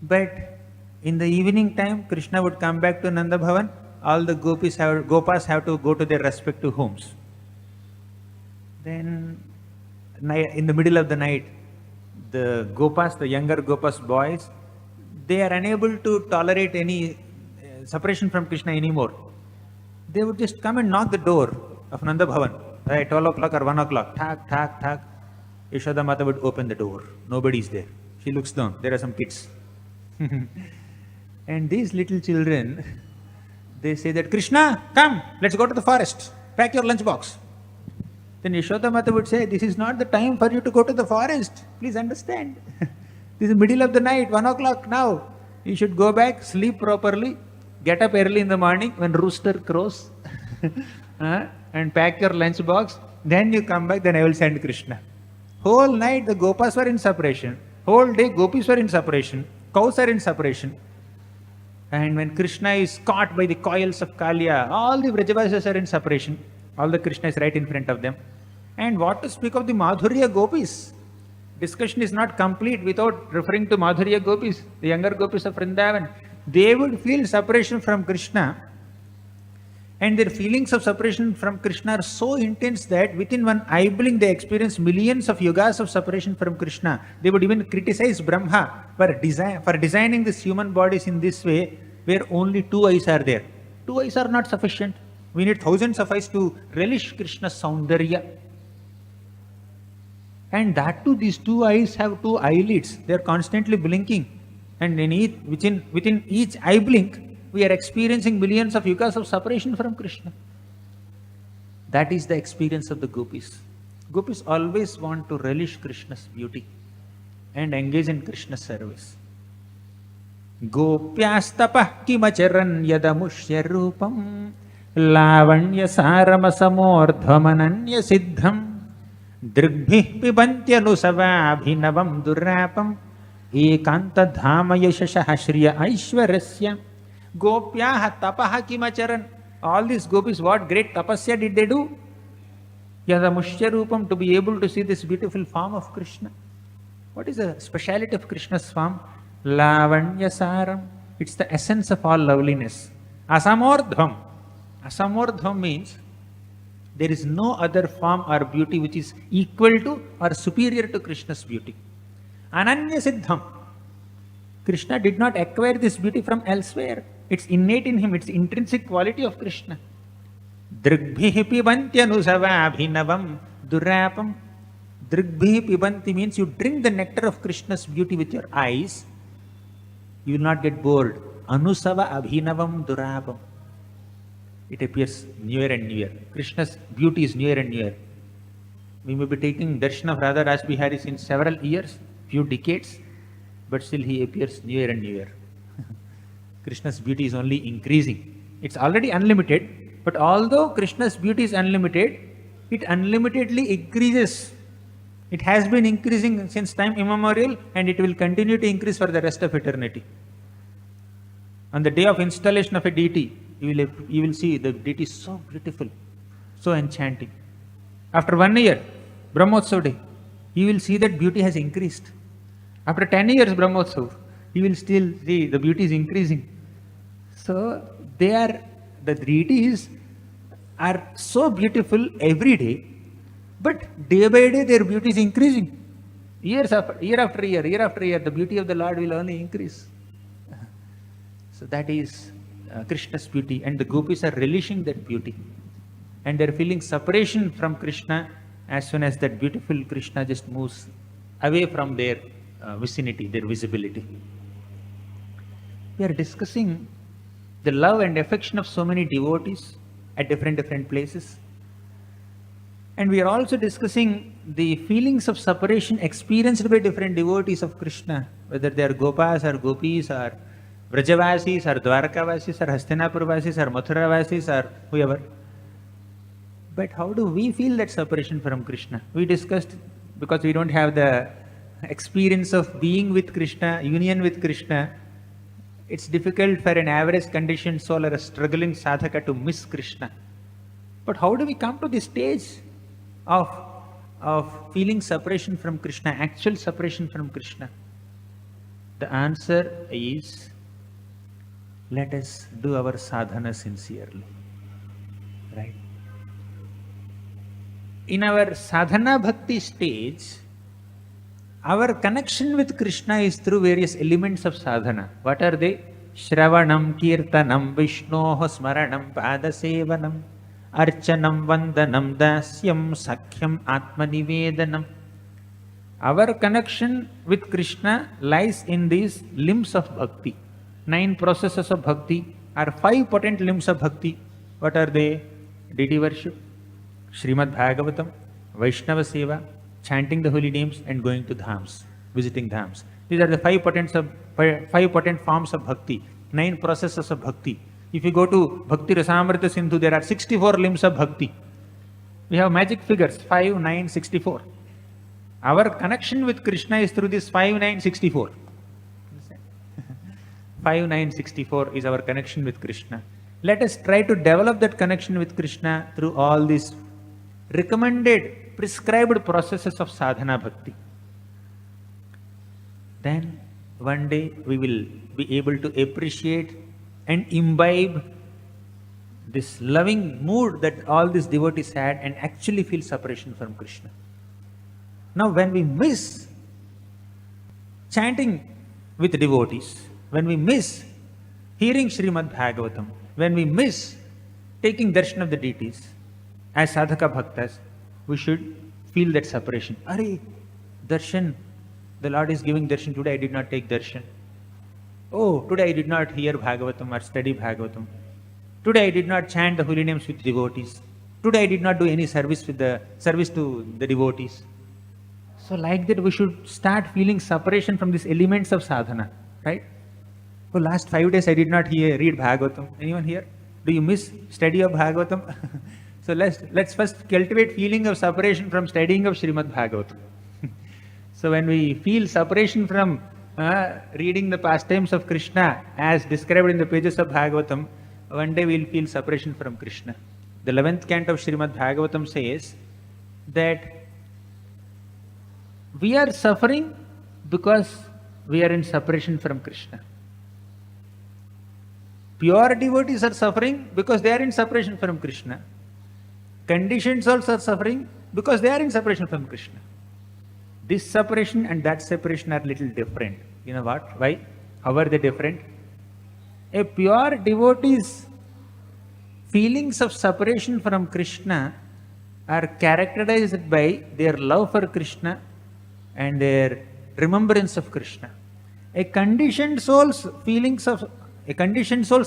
But in the evening time, Krishna would come back to Nanda Bhavan. All the Gopas have to go to their respective homes. Then in the middle of the night, the Gopas, the younger Gopas boys, they are unable to tolerate any separation from Krishna anymore. They would just come and knock the door of Nanda Bhavan, right, 12 o'clock or 1 o'clock, thak, thak, thak. Yashoda Mata would open the door. Nobody is there. She looks down. There are some kids. And these little children, they say that, Krishna, come, let's go to the forest. Pack your lunchbox. Then Yashoda Mata would say, this is not the time for you to go to the forest. Please understand. This is the middle of the night, 1 o'clock now. You should go back, sleep properly, get up early in the morning when rooster crows and pack your lunchbox. Then you come back, then I will send Krishna. Whole night the Gopas were in separation. Whole day gopis were in separation. Cows are in separation. And when Krishna is caught by the coils of Kaliya, all the Vrajavasis are in separation. All the Krishna is right in front of them. And what to speak of the Madhurya Gopis? Discussion is not complete without referring to Madhurya Gopis, the younger Gopis of Vrindavan. They would feel separation from Krishna. And their feelings of separation from Krishna are so intense that within one eye blink they experience millions of yugas of separation from Krishna. They would even criticize Brahma for designing these human bodies in this way, where only 2 eyes are there. 2 eyes are not sufficient. We need thousands of eyes to relish Krishna's Saundarya. And that too, these 2 eyes have 2 eyelids. They are constantly blinking. And within each eye blink, we are experiencing millions of yugas of separation from Krishna. That is the experience of the gopis. Gopis always want to relish Krishna's beauty and engage in Krishna's service. Gopyastapah kimacharan yadamushya rupam lavanya saramasamordhamananya siddham drigbhih pibantyanusavabhinavam durapam ekanta dhama yashasha shriya aishwarasya. Gopyaha tapaha kimacharan. All these gopis, what great tapasya did they do? Yadamushya rupam, to be able to see this beautiful form of Krishna. What is the speciality of Krishna's form? Lavanya saram. It's the essence of all loveliness. Asamordham. Asamordham means there is no other form or beauty which is equal to or superior to Krishna's beauty. Ananya siddham. Krishna did not acquire this beauty from elsewhere. It's innate in him. It's intrinsic quality of Krishna. Drigbhihi pibantyanusavabhinavam durapam. Drigbhihi pibanti means you drink the nectar of Krishna's beauty with your eyes. You will not get bored. Anusava abhinavam durapam. It appears newer and newer. Krishna's beauty is newer and newer. We may be taking darshan of Radha Rajbihari since several years, few decades, but still he appears newer and newer. Krishna's beauty is only increasing. It's already unlimited, but although Krishna's beauty is unlimited, it unlimitedly increases. It has been increasing since time immemorial, and it will continue to increase for the rest of eternity. On the day of installation of a deity, you will see the deity is so beautiful, so enchanting. After 1 year, Brahmotsav day, you will see that beauty has increased. After 10 years Brahmotsav, you will still see the beauty is increasing. So the deities are so beautiful every day, but day by day their beauty is increasing. Year after year, the beauty of the Lord will only increase. So that is Krishna's beauty, and the gopis are relishing that beauty. And they are feeling separation from Krishna as soon as that beautiful Krishna just moves away from their vicinity, their visibility. We are discussing the love and affection of so many devotees at different places. And we are also discussing the feelings of separation experienced by different devotees of Krishna, whether they are Gopas or Gopis or Vrajavasis or Dwarakavasis or Hastinapurvasis or Mathuravasis or whoever. But how do we feel that separation from Krishna? We discussed, because we don't have the experience of being with Krishna, union with Krishna, it's difficult for an average conditioned soul or a struggling sadhaka to miss Krishna. But how do we come to this stage of feeling separation from Krishna, actual separation from Krishna? The answer is, let us do our sadhana sincerely. Right? In our sadhana bhakti stage, our connection with Krishna is through various elements of sadhana. What are they? Shravanam, Kirtanam, Vishnoho, Smaranam, Padasevanam, Archanam, Vandanam, Dasyam, Sakhyam, Atmanivedanam. Our connection with Krishna lies in these limbs of bhakti. 9 processes of bhakti are 5 potent limbs of bhakti. What are they? Deity worship, Srimad Bhagavatam, Vaishnava Seva, chanting the holy names and going to dhams, visiting dhams. These are the 5 potent forms of bhakti, 9 processes of bhakti. If you go to Bhakti Rasamrita Sindhu, there are 64 limbs of bhakti. We have magic figures, 5, 9, 64. Our connection with Krishna is through this 5, 9, 64. 5, 9, 64 is our connection with Krishna. Let us try to develop that connection with Krishna through all these recommended, prescribed processes of sadhana bhakti. Then one day we will be able to appreciate and imbibe this loving mood that all these devotees had and actually feel separation from Krishna. Now when we miss chanting with devotees, when we miss hearing Srimad Bhagavatam, when we miss taking darshan of the deities, as sadhaka bhaktas, we should feel that separation. Arey, darshan, the Lord is giving darshan, today I did not take darshan. Oh, today I did not hear Bhagavatam or study Bhagavatam. Today I did not chant the holy names with devotees. Today I did not do any service to the devotees. So like that we should start feeling separation from these elements of sadhana, right? For last 5 days I did not read Bhagavatam. Anyone here? Do you miss study of Bhagavatam? So let's first cultivate feeling of separation from studying of Srimad Bhagavatam. So when we feel separation from reading the pastimes of Krishna as described in the pages of Bhagavatam, one day we will feel separation from Krishna. The 11th canto of Srimad Bhagavatam says that we are suffering because we are in separation from Krishna. Pure devotees are suffering because they are in separation from Krishna. Conditioned souls are suffering because they are in separation from Krishna. This separation and that separation are little different. You know what? Why? How are they different? A pure devotee's feelings of separation from Krishna are characterized by their love for Krishna and their remembrance of Krishna. A conditioned soul's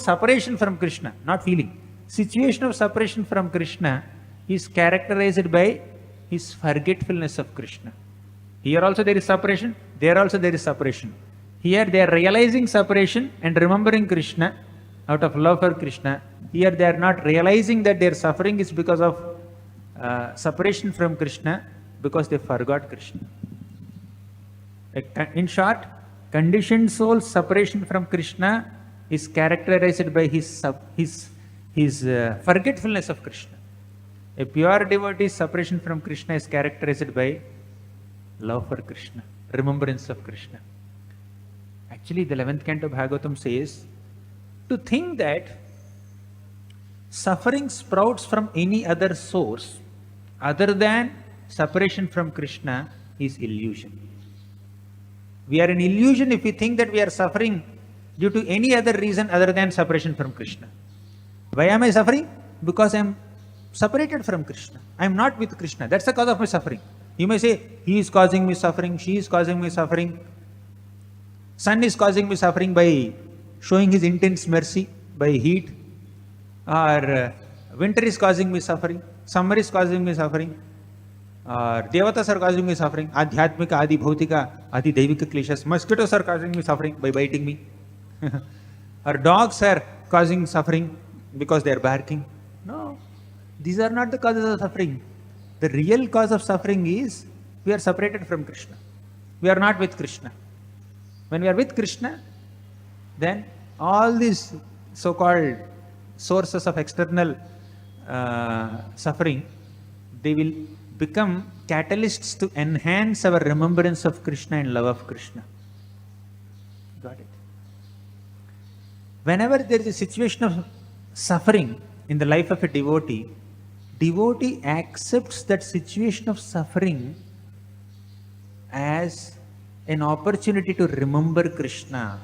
separation from Krishna, not feeling, situation of separation from Krishna is characterized by his forgetfulness of Krishna. Here also there is separation, there also there is separation. Here they are realizing separation and remembering Krishna out of love for Krishna. Here they are not realizing that their suffering is because of separation from Krishna, because they forgot Krishna. In short, conditioned soul's separation from Krishna is characterized by his forgetfulness of Krishna. A pure devotee's separation from Krishna is characterized by love for Krishna, remembrance of Krishna. Actually, the 11th canto Bhagavatam says, to think that suffering sprouts from any other source other than separation from Krishna is illusion. We are in illusion if we think that we are suffering due to any other reason other than separation from Krishna. Why am I suffering? Because I am separated from Krishna. I am not with Krishna. That's the cause of my suffering. You may say, he is causing me suffering, she is causing me suffering, sun is causing me suffering by showing his intense mercy, by heat, or winter is causing me suffering, summer is causing me suffering, or devatas are causing me suffering, adhyatmika, adi bhautika, adi devika kleshas, mosquitoes are causing me suffering by biting me, or dogs are causing suffering because they are barking. No, these are not the causes of suffering. The real cause of suffering is we are separated from Krishna. We are not with Krishna. When we are with Krishna, then all these so-called sources of external suffering, they will become catalysts to enhance our remembrance of Krishna and love of Krishna. Got it? Whenever there is a situation of suffering in the life of a devotee, devotee accepts that situation of suffering as an opportunity to remember Krishna.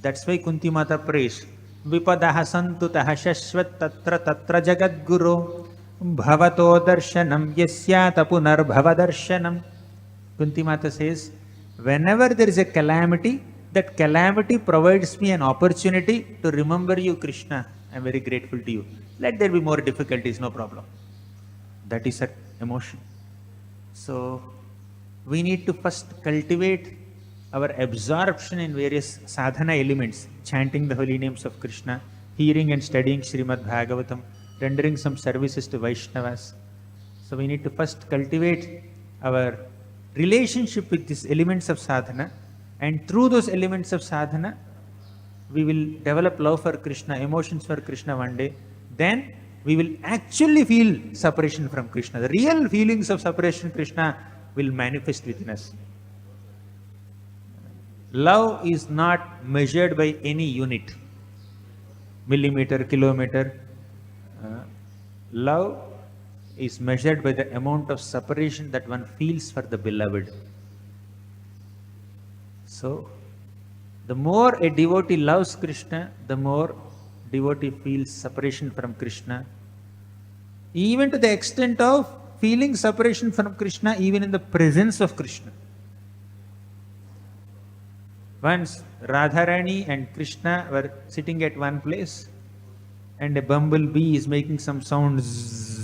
That's why Kunti Mata prays, Vipadaha santutaha shashvat tatra jagat guru bhavato darshanam yasya tapunar bhavadarshanam. Kunti Mata says, whenever there is a calamity, that calamity provides me an opportunity to remember you, Krishna. I am very grateful to you. Let there be more difficulties, no problem. That is her emotion. So, we need to first cultivate our absorption in various sadhana elements, chanting the holy names of Krishna, hearing and studying Srimad Bhagavatam, rendering some services to Vaishnavas. So, we need to first cultivate our relationship with these elements of sadhana, and through those elements of sadhana, we will develop love for Krishna, emotions for Krishna one day. Then we will actually feel separation from Krishna. The real feelings of separation from Krishna will manifest within us. Love is not measured by any unit, millimeter, kilometer. Love is measured by the amount of separation that one feels for the beloved. So, the more a devotee loves Krishna, the more devotee feels separation from Krishna, even to the extent of feeling separation from Krishna even in the presence of Krishna. Once Radharani and Krishna were sitting at one place, and a bumblebee is making some sounds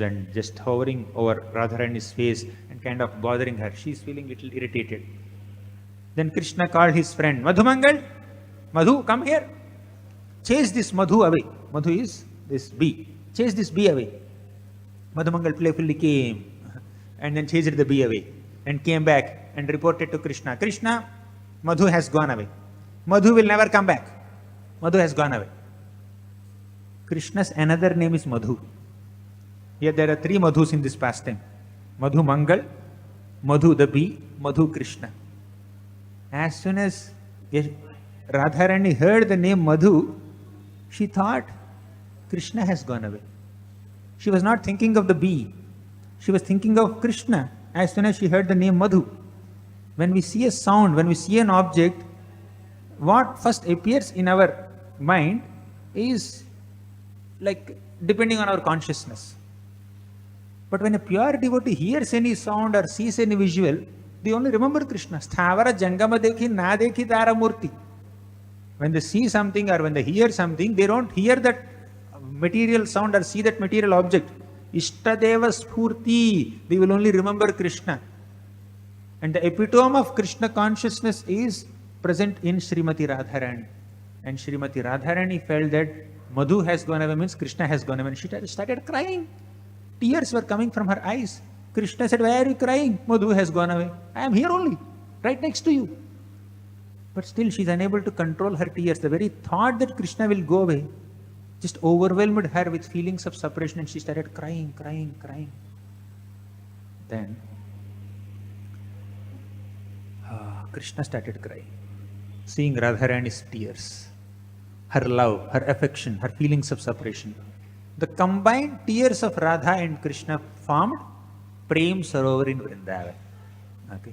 and just hovering over Radharani's face and kind of bothering her. She is feeling little irritated. Then Krishna called his friend, Madhumangal, Madhu, come here. Chase this Madhu away. Madhu is this bee. Chase this bee away. Madhumangal playfully came and then chased the bee away and came back and reported to Krishna, Krishna, Madhu has gone away. Madhu will never come back. Madhu has gone away. Krishna's another name is Madhu. Here there are three Madhus in this pastime. Madhu Mangal, Madhu the bee, Madhu Krishna. As soon as Radharani heard the name Madhu, she thought Krishna has gone away. She was not thinking of the bee. She was thinking of Krishna as soon as she heard the name Madhu. When we see a sound, when we see an object, what first appears in our mind is like depending on our consciousness. But when a pure devotee hears any sound or sees any visual, they only remember Krishna. Sthavara jangama dekhi na dekhi tara murti. When they see something or when they hear something, they don't hear that material sound or see that material object. Ishtadeva spurti. They will only remember Krishna. And the epitome of Krishna consciousness is present in Srimati Radharani. And Srimati Radharani felt that Madhu has gone away means Krishna has gone away. And she started crying. Tears were coming from her eyes. Krishna said, why are you crying? Madhu has gone away. I am here only, right next to you. But still she is unable to control her tears. The very thought that Krishna will go away just overwhelmed her with feelings of separation, and she started crying. Then Krishna started crying, seeing Radharani's tears, her love, her affection, her feelings of separation. The combined tears of Radha and Krishna formed Prem Sarovar in Vrindavan. Okay.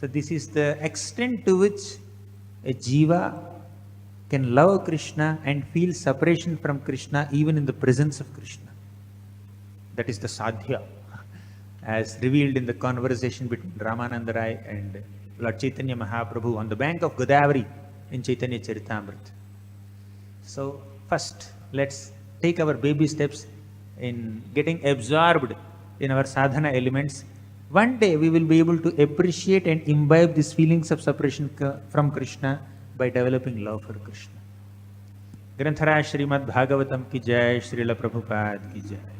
So this is the extent to which a jiva can love Krishna and feel separation from Krishna even in the presence of Krishna. That is the sadhya, as revealed in the conversation between Ramananda Rai and Lord Chaitanya Mahaprabhu on the bank of Godavari in Chaitanya Charitamrita. So first, let's take our baby steps in getting absorbed in our sadhana elements. One day we will be able to appreciate and imbibe these feelings of separation from Krishna by developing love for Krishna. Granthara Srimad Bhagavatam ki jai, Srila Prabhupada ki jai.